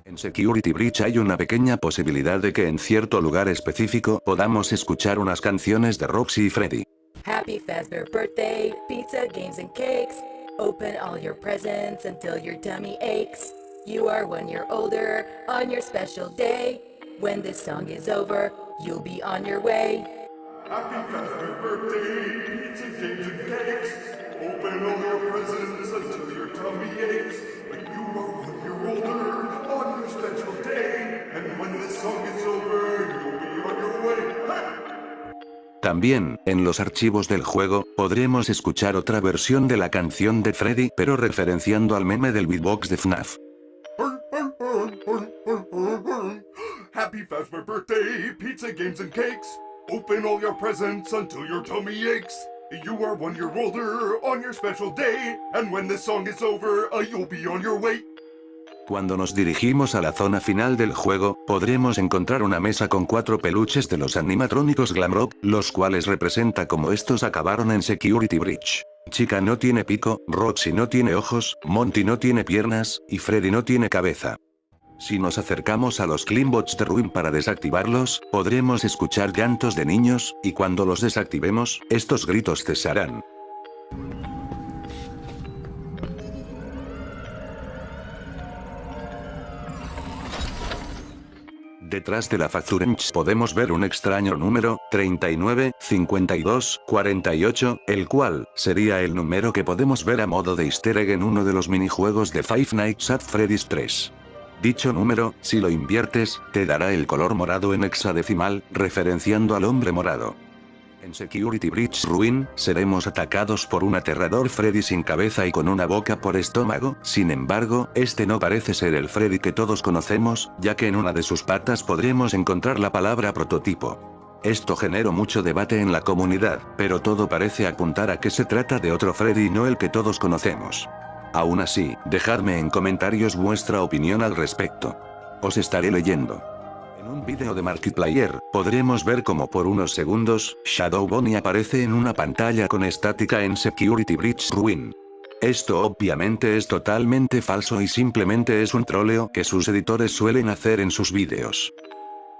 En Security Breach hay una pequeña posibilidad de que en cierto lugar específico podamos escuchar unas canciones de Roxy y Freddy. Happy Fazbear birthday, pizza, games and cakes. Open all your presents until your tummy aches. You are 1 year older on your special day. When this song is over, you'll be on your way. Happy Fazbear birthday, pizza, games, and cakes. Open all your presents until your tummy aches. You are 1 year older on your special day. And when this song is over, you'll be on your way. También, en los archivos del juego, podremos escuchar otra versión de la canción de Freddy, pero referenciando al meme del beatbox de FNAF. Happy Fazbear birthday, pizza, games and cakes. Open all your presents until your tummy aches. You are 1 year older on your special day. And when this song is over, you'll be on your way. Cuando nos dirigimos a la zona final del juego, podremos encontrar una mesa con 4 peluches de los animatrónicos Glamrock, los cuales representa como estos acabaron en Security Breach. Chica no tiene pico, Roxy no tiene ojos, Monty no tiene piernas, y Freddy no tiene cabeza. Si nos acercamos a los Cleanbots de Ruin para desactivarlos, podremos escuchar llantos de niños, y cuando los desactivemos, estos gritos cesarán. Detrás de la Facturench podemos ver un extraño número, 39, 52, 48, el cual sería el número que podemos ver a modo de easter egg en uno de los minijuegos de Five Nights at Freddy's 3. Dicho número, si lo inviertes, te dará el color morado en hexadecimal, referenciando al hombre morado. En Security Breach Ruin, seremos atacados por un aterrador Freddy sin cabeza y con una boca por estómago, sin embargo, este no parece ser el Freddy que todos conocemos, ya que en una de sus patas podremos encontrar la palabra prototipo. Esto generó mucho debate en la comunidad, pero todo parece apuntar a que se trata de otro Freddy y no el que todos conocemos. Aún así, dejadme en comentarios vuestra opinión al respecto. Os estaré leyendo. En un vídeo de Markiplier, podremos ver como por unos segundos, Shadow Bonnie aparece en una pantalla con estática en Security Breach Ruin. Esto obviamente es totalmente falso y simplemente es un troleo que sus editores suelen hacer en sus vídeos.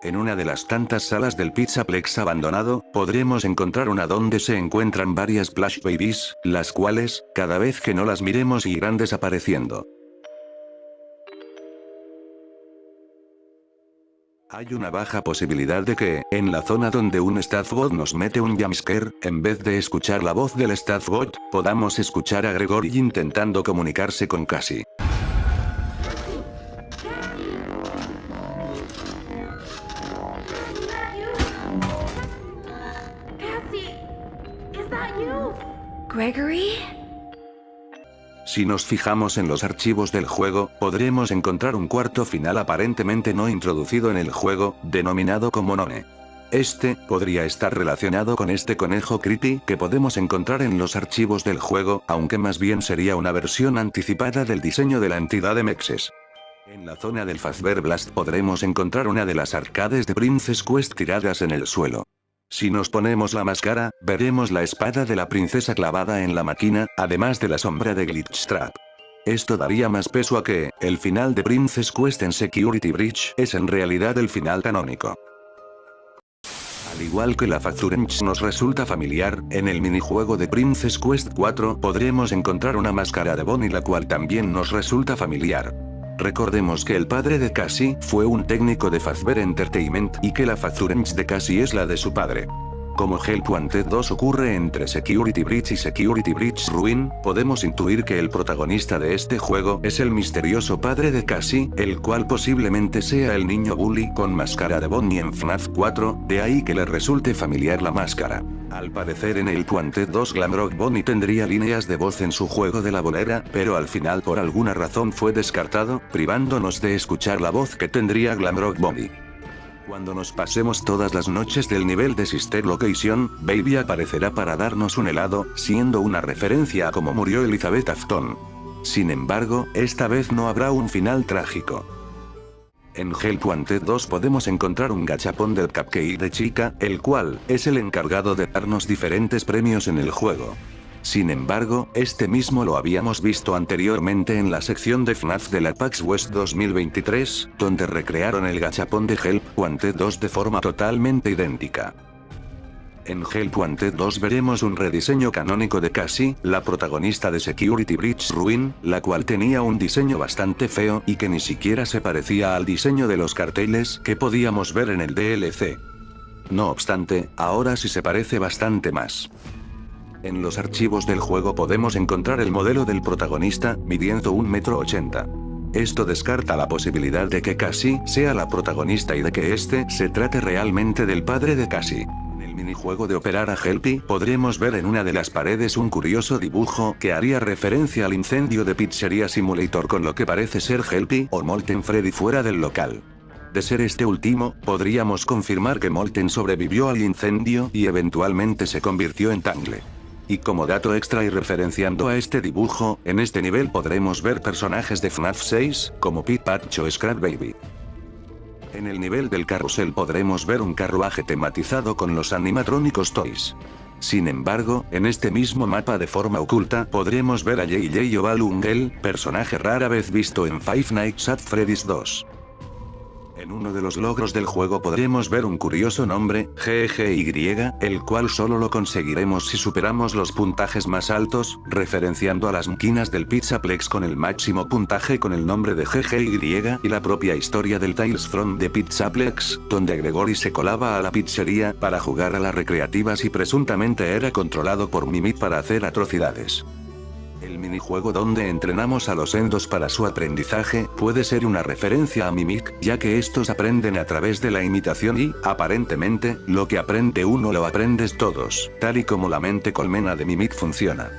En una de las tantas salas del Pizzaplex abandonado, podremos encontrar una donde se encuentran varias Plush Babies, las cuales, cada vez que no las miremos irán desapareciendo. Hay una baja posibilidad de que, en la zona donde un Staffbot nos mete un jumpscare, en vez de escuchar la voz del Staffbot, podamos escuchar a Gregory intentando comunicarse con Cassie. Gregory? Si nos fijamos en los archivos del juego, podremos encontrar un cuarto final aparentemente no introducido en el juego, denominado como None. Este podría estar relacionado con este conejo creepy que podemos encontrar en los archivos del juego, aunque más bien sería una versión anticipada del diseño de la entidad de Mexes. En la zona del Fazbear Blast podremos encontrar una de las arcades de Princess Quest tiradas en el suelo. Si nos ponemos la máscara, veremos la espada de la princesa clavada en la máquina, además de la sombra de Glitchtrap. Esto daría más peso a que, el final de Princess Quest en Security Breach es en realidad el final canónico. Al igual que la Fazuremch nos resulta familiar, en el minijuego de Princess Quest 4 podremos encontrar una máscara de Bonnie la cual también nos resulta familiar. Recordemos que el padre de Cassie fue un técnico de Fazbear Entertainment y que la Fazuremch de Cassie es la de su padre. Como Help Wanted 2 ocurre entre Security Breach y Security Breach Ruin, podemos intuir que el protagonista de este juego es el misterioso padre de Cassie, el cual posiblemente sea el niño bully con máscara de Bonnie en FNAF 4, de ahí que le resulte familiar la máscara. Al parecer en Help Wanted 2 Glamrock Bonnie tendría líneas de voz en su juego de la bolera, pero al final por alguna razón fue descartado, privándonos de escuchar la voz que tendría Glamrock Bonnie. Cuando nos pasemos todas las noches del nivel de Sister Location, Baby aparecerá para darnos un helado, siendo una referencia a cómo murió Elizabeth Afton. Sin embargo, esta vez no habrá un final trágico. En Help Wanted 2 podemos encontrar un gachapón del Cupcake de Chica, el cual es el encargado de darnos diferentes premios en el juego. Sin embargo, este mismo lo habíamos visto anteriormente en la sección de FNAF de la PAX West 2023, donde recrearon el gachapón de Help Wanted 2 de forma totalmente idéntica. En Help Wanted 2 veremos un rediseño canónico de Cassie, la protagonista de Security Breach Ruin, la cual tenía un diseño bastante feo y que ni siquiera se parecía al diseño de los carteles que podíamos ver en el DLC. No obstante, ahora sí se parece bastante más. En los archivos del juego podemos encontrar el modelo del protagonista, midiendo 1,80 m. Esto descarta la posibilidad de que Cassie sea la protagonista y de que este se trate realmente del padre de Cassie. En el minijuego de Operar a Helpy podremos ver en una de las paredes un curioso dibujo que haría referencia al incendio de Pizzeria Simulator con lo que parece ser Helpy o Molten Freddy fuera del local. De ser este último, podríamos confirmar que Molten sobrevivió al incendio y eventualmente se convirtió en Tangle. Y como dato extra y referenciando a este dibujo, en este nivel podremos ver personajes de FNAF 6, como Pit Patch o Scrap Baby. En el nivel del carrusel podremos ver un carruaje tematizado con los animatrónicos Toys. Sin embargo, en este mismo mapa de forma oculta podremos ver a JJ o Balloon Girl, personaje rara vez visto en Five Nights at Freddy's 2. En uno de los logros del juego podremos ver un curioso nombre, GGY, el cual solo lo conseguiremos si superamos los puntajes más altos, referenciando a las máquinas del Pizzaplex con el máximo puntaje con el nombre de GGY y la propia historia del Tales from the Pizzaplex, donde Gregory se colaba a la pizzería para jugar a las recreativas y presuntamente era controlado por Mimik para hacer atrocidades. El minijuego donde entrenamos a los endos para su aprendizaje puede ser una referencia a Mimik, ya que estos aprenden a través de la imitación y, aparentemente, lo que aprende uno lo aprendes todos, tal y como la mente colmena de Mimik funciona.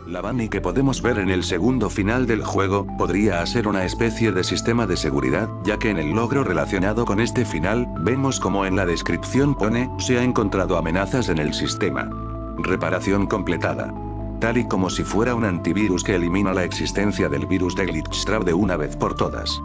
La Bunny que podemos ver en el segundo final del juego, podría ser una especie de sistema de seguridad, ya que en el logro relacionado con este final, vemos como en la descripción pone, se ha encontrado amenazas en el sistema. Reparación completada. Tal y como si fuera un antivirus que elimina la existencia del virus de Glitchtrap de una vez por todas.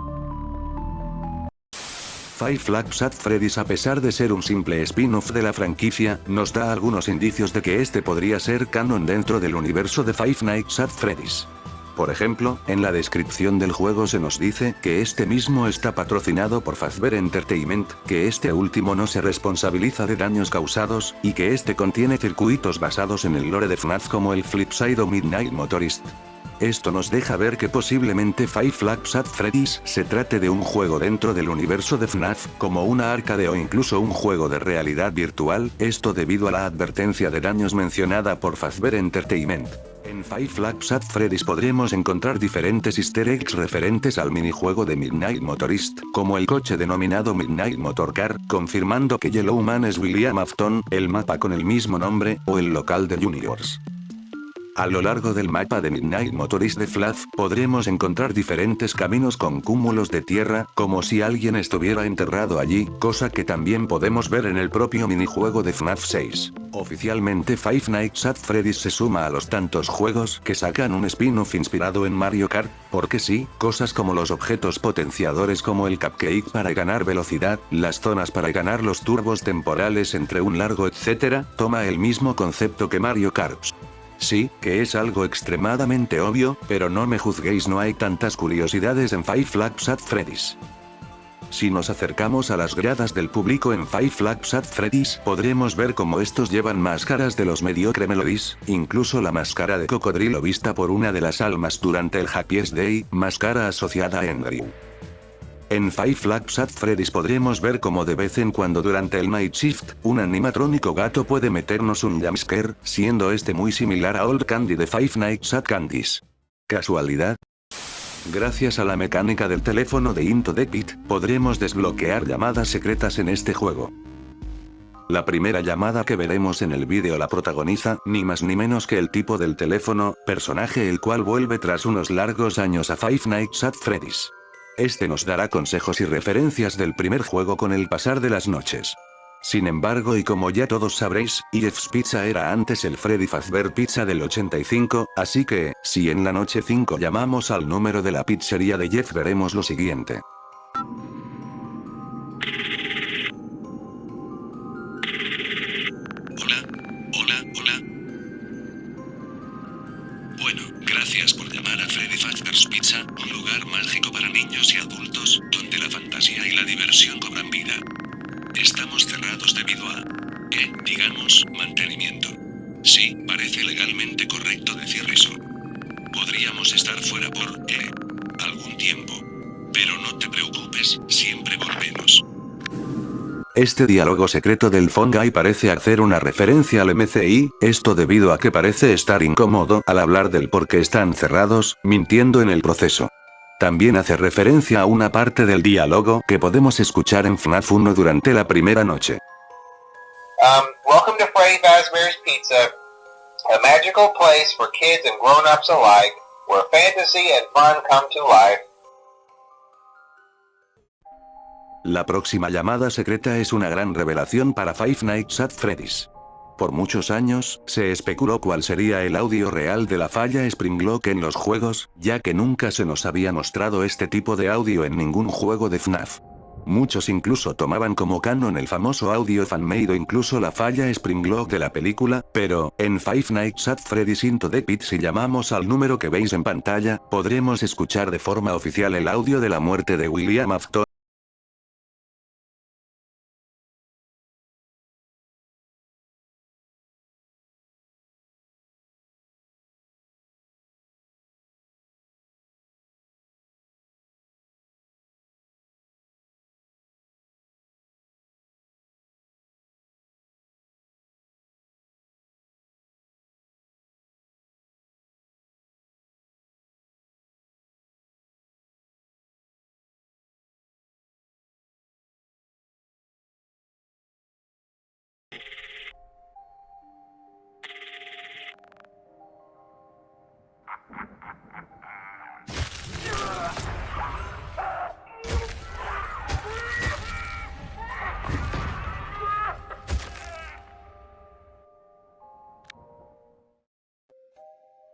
Five Nights at Freddy's, a pesar de ser un simple spin-off de la franquicia, nos da algunos indicios de que este podría ser canon dentro del universo de Five Nights at Freddy's. Por ejemplo, en la descripción del juego se nos dice que este mismo está patrocinado por Fazbear Entertainment, que este último no se responsabiliza de daños causados, y que este contiene circuitos basados en el lore de FNAF como el Flipside o Midnight Motorist. Esto nos deja ver que posiblemente Five Nights at Freddy's se trate de un juego dentro del universo de FNAF, como una arcade o incluso un juego de realidad virtual, esto debido a la advertencia de daños mencionada por Fazbear Entertainment. En Five Nights at Freddy's podremos encontrar diferentes easter eggs referentes al minijuego de Midnight Motorist, como el coche denominado Midnight Motor Car, confirmando que Yellow Man es William Afton, el mapa con el mismo nombre, o el local de Juniors. A lo largo del mapa de Midnight Motorist de FNAF, podremos encontrar diferentes caminos con cúmulos de tierra, como si alguien estuviera enterrado allí, cosa que también podemos ver en el propio minijuego de FNAF 6. Oficialmente Five Nights at Freddy's se suma a los tantos juegos que sacan un spin-off inspirado en Mario Kart, porque sí, cosas como los objetos potenciadores como el cupcake para ganar velocidad, las zonas para ganar los turbos temporales entre un largo etcétera, toma el mismo concepto que Mario Kart. Sí, que es algo extremadamente obvio, pero no me juzguéis, no hay tantas curiosidades en Five Nights at Freddy's. Si nos acercamos a las gradas del público en Five Nights at Freddy's, podremos ver cómo estos llevan máscaras de los mediocre Melodies, incluso la máscara de cocodrilo vista por una de las almas durante el Happiest Day, máscara asociada a Andrew. En Five Nights at Freddy's podremos ver cómo de vez en cuando durante el Night Shift, un animatrónico gato puede meternos un jumpscare, siendo este muy similar a Old Candy de Five Nights at Candy's. ¿Casualidad? Gracias a la mecánica del teléfono de Into the Pit, podremos desbloquear llamadas secretas en este juego. La primera llamada que veremos en el vídeo la protagoniza, ni más ni menos que el tipo del teléfono, personaje el cual vuelve tras unos largos años a Five Nights at Freddy's. Este nos dará consejos y referencias del primer juego con el pasar de las noches. Sin embargo, y como ya todos sabréis, Jeff's Pizza era antes el Freddy Fazbear Pizza del 85, así que, si en la noche 5 llamamos al número de la pizzería de Jeff veremos lo siguiente. Hola. Bueno, gracias por llamar a Freddy Fazbear's Pizza, un lugar mágico para niños y adultos, donde la fantasía y la diversión cobran vida. Estamos cerrados debido a, digamos, mantenimiento. Sí, parece legalmente correcto decir eso. Podríamos estar fuera por, algún tiempo. Pero no te preocupes, siempre volvemos. Este diálogo secreto del Fungi parece hacer una referencia al MCI, esto debido a que parece estar incómodo al hablar del por qué están cerrados, mintiendo en el proceso. También hace referencia a una parte del diálogo que podemos escuchar en FNAF 1 durante la primera noche. Welcome to Freddy Fazbear's Pizza, a magical place for kids and grown-ups alike, where fantasy and fun come to life. La próxima llamada secreta es una gran revelación para Five Nights at Freddy's. Por muchos años, se especuló cuál sería el audio real de la falla Springlock en los juegos, ya que nunca se nos había mostrado este tipo de audio en ningún juego de FNAF. Muchos incluso tomaban como canon el famoso audio fanmade o incluso la falla Springlock de la película, pero, en Five Nights at Freddy's Into the Pit si llamamos al número que veis en pantalla, podremos escuchar de forma oficial el audio de la muerte de William Afton.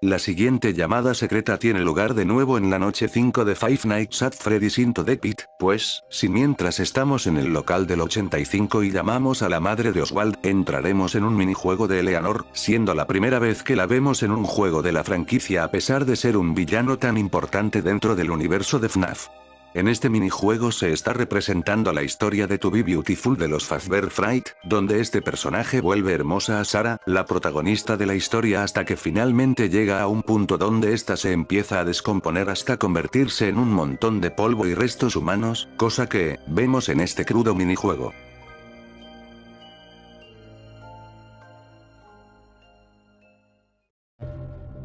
La siguiente llamada secreta tiene lugar de nuevo en la noche 5 de Five Nights at Freddy's Into the Pit, pues, si mientras estamos en el local del 85 y llamamos a la madre de Oswald, entraremos en un minijuego de Eleanor, siendo la primera vez que la vemos en un juego de la franquicia a pesar de ser un villano tan importante dentro del universo de FNAF. En este minijuego se está representando la historia de To Be Beautiful de los Fazbear Fright, donde este personaje vuelve hermosa a Sarah, la protagonista de la historia hasta que finalmente llega a un punto donde ésta se empieza a descomponer hasta convertirse en un montón de polvo y restos humanos, cosa que, vemos en este crudo minijuego.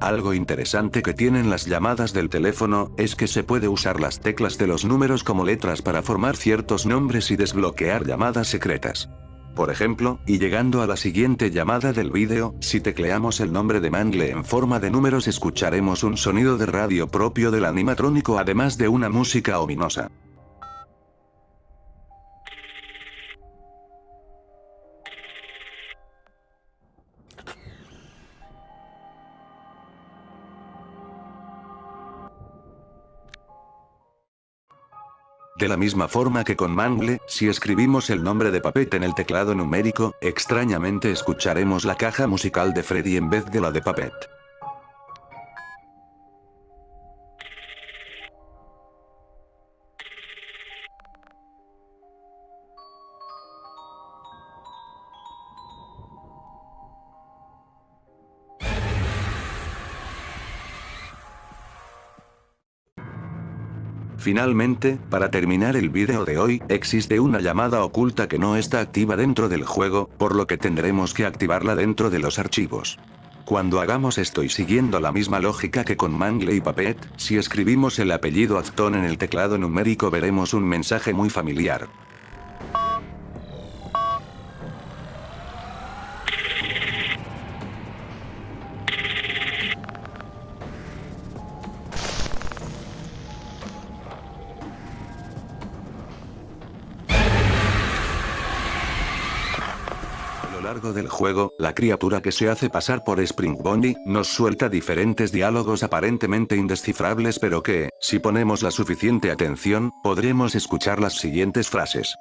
Algo interesante que tienen las llamadas del teléfono, es que se puede usar las teclas de los números como letras para formar ciertos nombres y desbloquear llamadas secretas. Por ejemplo, y llegando a la siguiente llamada del vídeo, si tecleamos el nombre de Mangle en forma de números escucharemos un sonido de radio propio del animatrónico además de una música ominosa. De la misma forma que con Mangle, si escribimos el nombre de Puppet en el teclado numérico, extrañamente escucharemos la caja musical de Freddy en vez de la de Puppet. Finalmente, para terminar el vídeo de hoy, existe una llamada oculta que no está activa dentro del juego, por lo que tendremos que activarla dentro de los archivos. Cuando hagamos esto y siguiendo la misma lógica que con Mangle y Puppet, si escribimos el apellido Afton en el teclado numérico veremos un mensaje muy familiar. A lo largo del juego, la criatura que se hace pasar por Spring Bonnie, nos suelta diferentes diálogos aparentemente indescifrables pero que, si ponemos la suficiente atención, podremos escuchar las siguientes frases.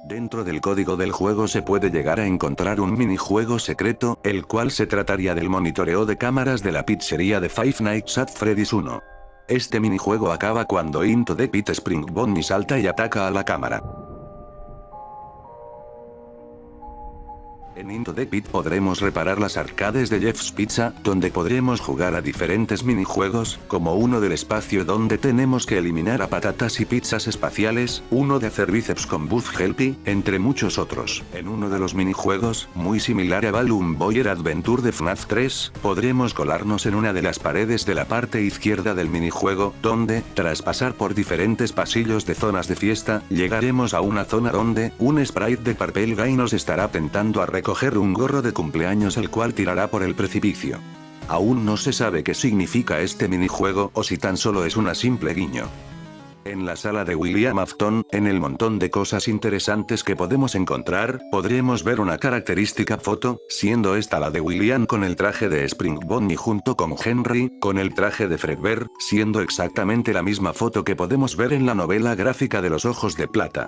Dentro del código del juego se puede llegar a encontrar un minijuego secreto, el cual se trataría del monitoreo de cámaras de la pizzería de Five Nights at Freddy's 1. Este minijuego acaba cuando Into the Pit Spring Bonnie salta y ataca a la cámara. En Into the Pit podremos reparar las arcades de Jeff's Pizza, donde podremos jugar a diferentes minijuegos, como uno del espacio donde tenemos que eliminar a patatas y pizzas espaciales, uno de hacer bíceps con Buzz Helpy, entre muchos otros. En uno de los minijuegos, muy similar a Balloon Boyer Adventure de FNAF 3, podremos colarnos en una de las paredes de la parte izquierda del minijuego, donde, tras pasar por diferentes pasillos de zonas de fiesta, llegaremos a una zona donde, un sprite de Purple Guy nos estará tentando a recoger un gorro de cumpleaños el cual tirará por el precipicio. Aún no se sabe qué significa este minijuego o si tan solo es una simple guiño. En la sala de William Afton, en el montón de cosas interesantes que podemos encontrar, podremos ver una característica foto, siendo esta la de William con el traje de Spring Bonnie junto con Henry, con el traje de Fredbear, siendo exactamente la misma foto que podemos ver en la novela gráfica de los Ojos de Plata.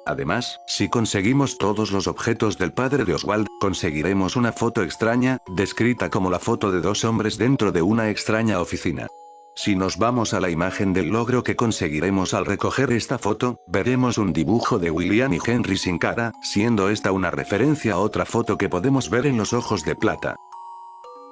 Además, si conseguimos todos los objetos del padre de Oswald, conseguiremos una foto extraña, descrita como la foto de dos hombres dentro de una extraña oficina. Si nos vamos a la imagen del logro que conseguiremos al recoger esta foto, veremos un dibujo de William y Henry sin cara, siendo esta una referencia a otra foto que podemos ver en los Ojos de Plata.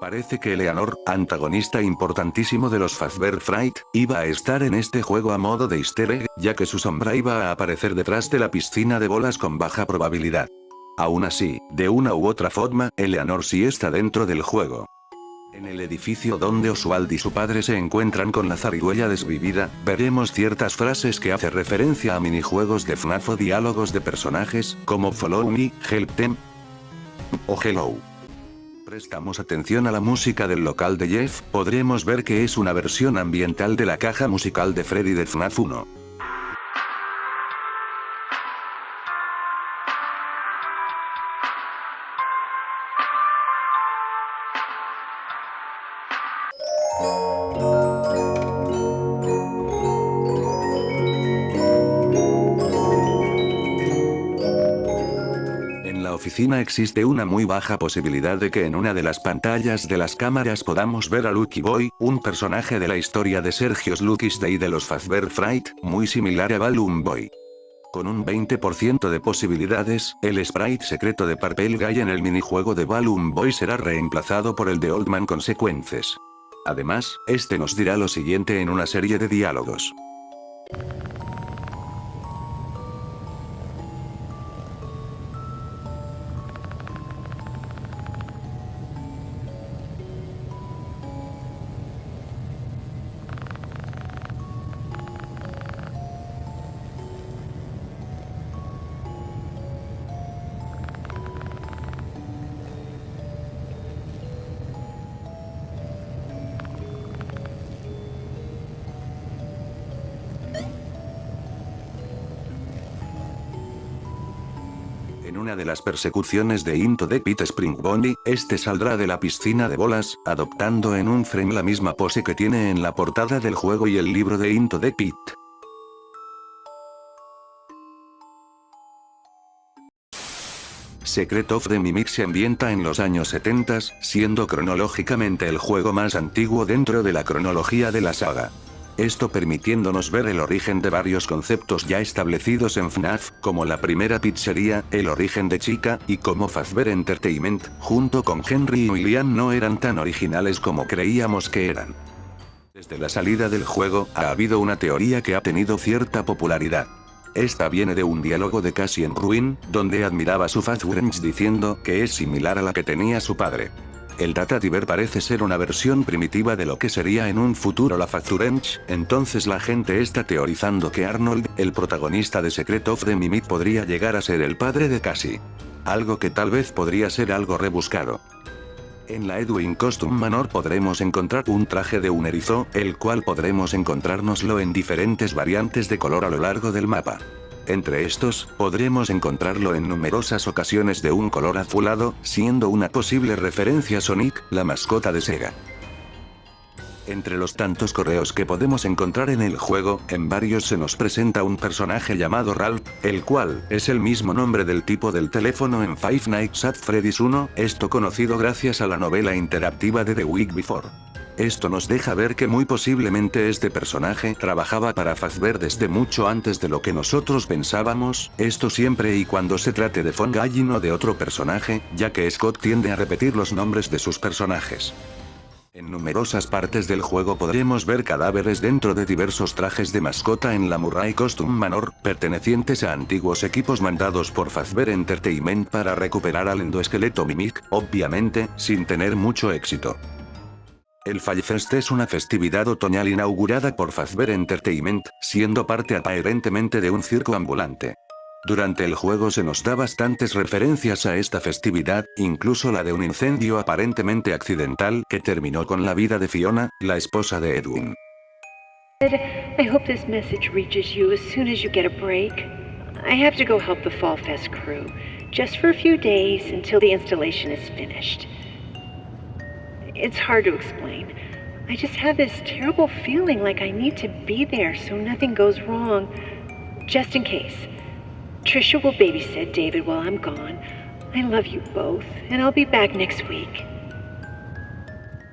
Parece que Eleanor, antagonista importantísimo de los Fazbear Fright, iba a estar en este juego a modo de easter egg, ya que su sombra iba a aparecer detrás de la piscina de bolas con baja probabilidad. Aún así, de una u otra forma, Eleanor sí está dentro del juego. En el edificio donde Oswald y su padre se encuentran con la zarigüeya desvivida, veremos ciertas frases que hacen referencia a minijuegos de FNAF o diálogos de personajes, como Follow Me, Help Them o Hello. Prestamos atención a la música del local de Jeff, podremos ver que es una versión ambiental de la caja musical de Freddy de FNAF 1. oficina existe una muy baja posibilidad de que en una de las pantallas de las cámaras podamos ver a Lucky Boy, un personaje de la historia de Sergio's Lucky's Day de los Fazbear Fright, muy similar a Balloon Boy. Con un 20% de posibilidades, el sprite secreto de Purple Guy en el minijuego de Balloon Boy será reemplazado por el de Old Man Consequences. Además, este nos dirá lo siguiente en una serie de diálogos. En una de las persecuciones de Into the Pit Spring Bonnie, este saldrá de la piscina de bolas, adoptando en un frame la misma pose que tiene en la portada del juego y el libro de Into the Pit. Secret of the Mimic se ambienta en los años 70, siendo cronológicamente el juego más antiguo dentro de la cronología de la saga. Esto permitiéndonos ver el origen de varios conceptos ya establecidos en FNAF, como la primera pizzería, el origen de Chica, y como Fazbear Entertainment, junto con Henry y William no eran tan originales como creíamos que eran. Desde la salida del juego, ha habido una teoría que ha tenido cierta popularidad. Esta viene de un diálogo de Cassie en Ruin, donde admiraba su Fazwrench diciendo que es similar a la que tenía su padre. El Data Diver parece ser una versión primitiva de lo que sería en un futuro la Fazwrench, entonces la gente está teorizando que Arnold, el protagonista de Secret of the Mimic, podría llegar a ser el padre de Cassie. Algo que tal vez podría ser algo rebuscado. En la Edwin Costume Manor podremos encontrar un traje de un erizo, el cual podremos encontrárnoslo en diferentes variantes de color a lo largo del mapa. Entre estos, podremos encontrarlo en numerosas ocasiones de un color azulado, siendo una posible referencia a Sonic, la mascota de Sega. Entre los tantos correos que podemos encontrar en el juego, en varios se nos presenta un personaje llamado Ralph, el cual es el mismo nombre del tipo del teléfono en Five Nights at Freddy's 1, esto conocido gracias a la novela interactiva de The Week Before. Esto nos deja ver que muy posiblemente este personaje trabajaba para Fazbear desde mucho antes de lo que nosotros pensábamos, esto siempre y cuando se trate de Von Guy y no de otro personaje, ya que Scott tiende a repetir los nombres de sus personajes. En numerosas partes del juego podremos ver cadáveres dentro de diversos trajes de mascota en la Murray Costume Manor, pertenecientes a antiguos equipos mandados por Fazbear Entertainment para recuperar al endoesqueleto Mimic, obviamente, sin tener mucho éxito. El Fallfest es una festividad otoñal inaugurada por Fazbear Entertainment, siendo parte aparentemente de un circo ambulante. Durante el juego se nos da bastantes referencias a esta festividad, incluso la de un incendio aparentemente accidental que terminó con la vida de Fiona, la esposa de Edwin. I hope this message reaches you as soon as you get a break. I have to go help the Fall Fest crew, just for a few days until the installation is finished. It's hard to explain. I just have this terrible feeling like I need to be there so nothing goes wrong. Just in case. Trisha will babysit David while I'm gone. I love you both, and I'll be back next week.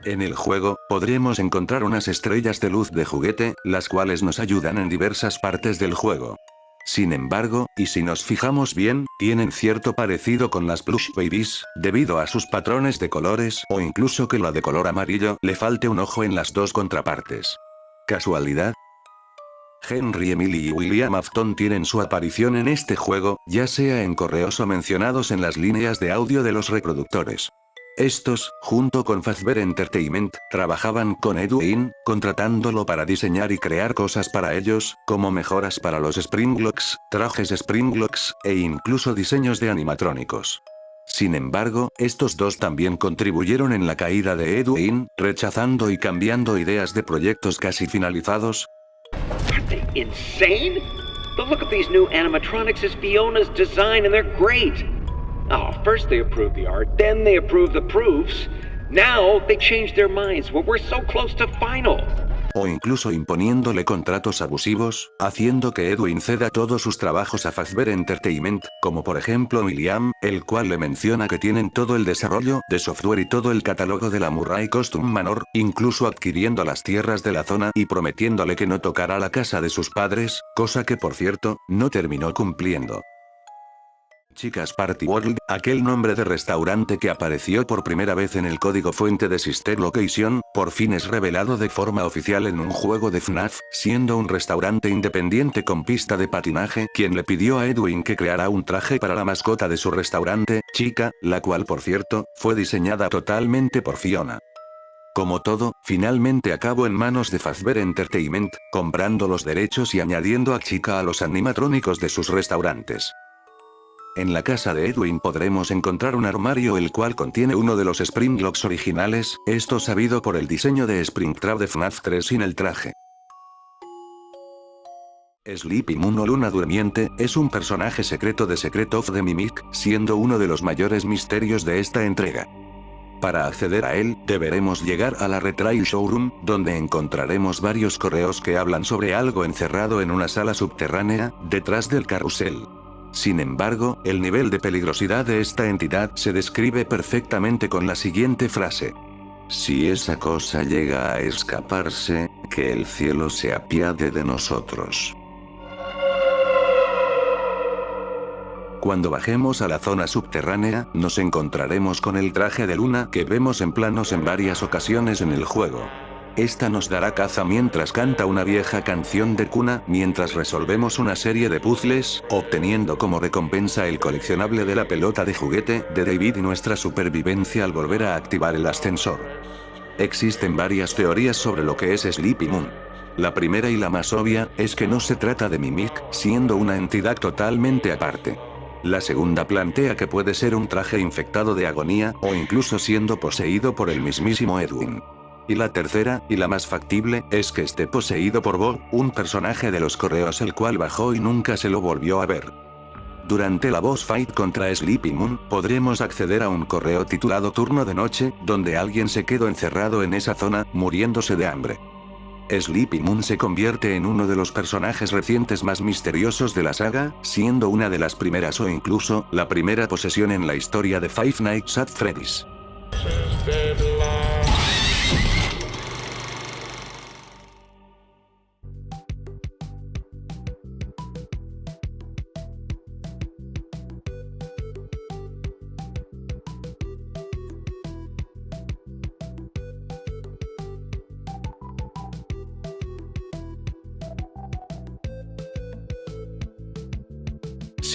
En el juego, podremos encontrar unas estrellas de luz de juguete, las cuales nos ayudan en diversas partes del juego. Sin embargo, y si nos fijamos bien, tienen cierto parecido con las Plush Babies, debido a sus patrones de colores o incluso que la de color amarillo le falte un ojo en las dos contrapartes. ¿Casualidad? Henry, Emily y William Afton tienen su aparición en este juego, ya sea en correos o mencionados en las líneas de audio de los reproductores. Estos, junto con Fazbear Entertainment, trabajaban con Edwin, contratándolo para diseñar y crear cosas para ellos, como mejoras para los Springlocks, trajes Springlocks, e incluso diseños de animatrónicos. Sin embargo, estos dos también contribuyeron en la caída de Edwin, rechazando y cambiando ideas de proyectos casi finalizados. Aren't they insane? The look of these new animatronics is Fiona's design and they're great. Oh, first they approved the art, then they approved the proofs. Now they changed their minds when we're so close to final. o incluso imponiéndole contratos abusivos, haciendo que Edwin ceda todos sus trabajos a Fazbear Entertainment, como por ejemplo William, el cual le menciona que tienen todo el desarrollo de software y todo el catálogo de la Murray Costume Manor, incluso adquiriendo las tierras de la zona y prometiéndole que no tocará la casa de sus padres, cosa que por cierto, no terminó cumpliendo. Chicas Party World, aquel nombre de restaurante que apareció por primera vez en el código fuente de Sister Location, por fin es revelado de forma oficial en un juego de FNAF, siendo un restaurante independiente con pista de patinaje, quien le pidió a Edwin que creara un traje para la mascota de su restaurante, Chica, la cual por cierto, fue diseñada totalmente por Fiona. Como todo, finalmente acabó en manos de Fazbear Entertainment, comprando los derechos y añadiendo a Chica a los animatrónicos de sus restaurantes. En la casa de Edwin podremos encontrar un armario el cual contiene uno de los Springlocks originales, esto sabido por el diseño de Springtrap de FNAF 3 sin el traje. Sleepy Moon o Luna Durmiente, es un personaje secreto de Secret of the Mimic, siendo uno de los mayores misterios de esta entrega. Para acceder a él, deberemos llegar a la Retrail Showroom, donde encontraremos varios correos que hablan sobre algo encerrado en una sala subterránea, detrás del carrusel. Sin embargo, el nivel de peligrosidad de esta entidad se describe perfectamente con la siguiente frase. Si esa cosa llega a escaparse, que el cielo se apiade de nosotros. Cuando bajemos a la zona subterránea, nos encontraremos con el traje de Luna que vemos en planos en varias ocasiones en el juego. Esta nos dará caza mientras canta una vieja canción de cuna, mientras resolvemos una serie de puzzles, obteniendo como recompensa el coleccionable de la pelota de juguete de David y nuestra supervivencia al volver a activar el ascensor. Existen varias teorías sobre lo que es Sleepy Moon. La primera y la más obvia, es que no se trata de Mimic, siendo una entidad totalmente aparte. La segunda plantea que puede ser un traje infectado de agonía, o incluso siendo poseído por el mismísimo Edwin. Y la tercera, y la más factible, es que esté poseído por Bo, un personaje de los correos el cual bajó y nunca se lo volvió a ver. Durante la boss fight contra Sleepy Moon, podremos acceder a un correo titulado Turno de Noche, donde alguien se quedó encerrado en esa zona, muriéndose de hambre. Sleepy Moon se convierte en uno de los personajes recientes más misteriosos de la saga, siendo una de las primeras o incluso, la primera posesión en la historia de Five Nights at Freddy's.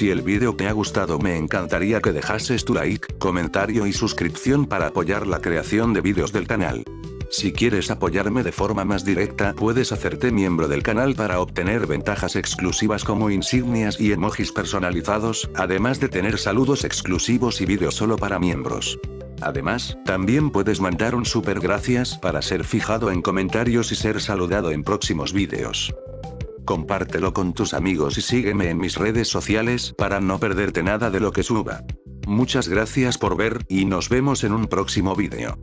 Si el vídeo te ha gustado, me encantaría que dejases tu like, comentario y suscripción para apoyar la creación de vídeos del canal. Si quieres apoyarme de forma más directa, puedes hacerte miembro del canal para obtener ventajas exclusivas como insignias y emojis personalizados, además de tener saludos exclusivos y vídeos solo para miembros. Además, también puedes mandar un super gracias para ser fijado en comentarios y ser saludado en próximos vídeos. Compártelo con tus amigos y sígueme en mis redes sociales para no perderte nada de lo que suba. Muchas gracias por ver, y nos vemos en un próximo vídeo.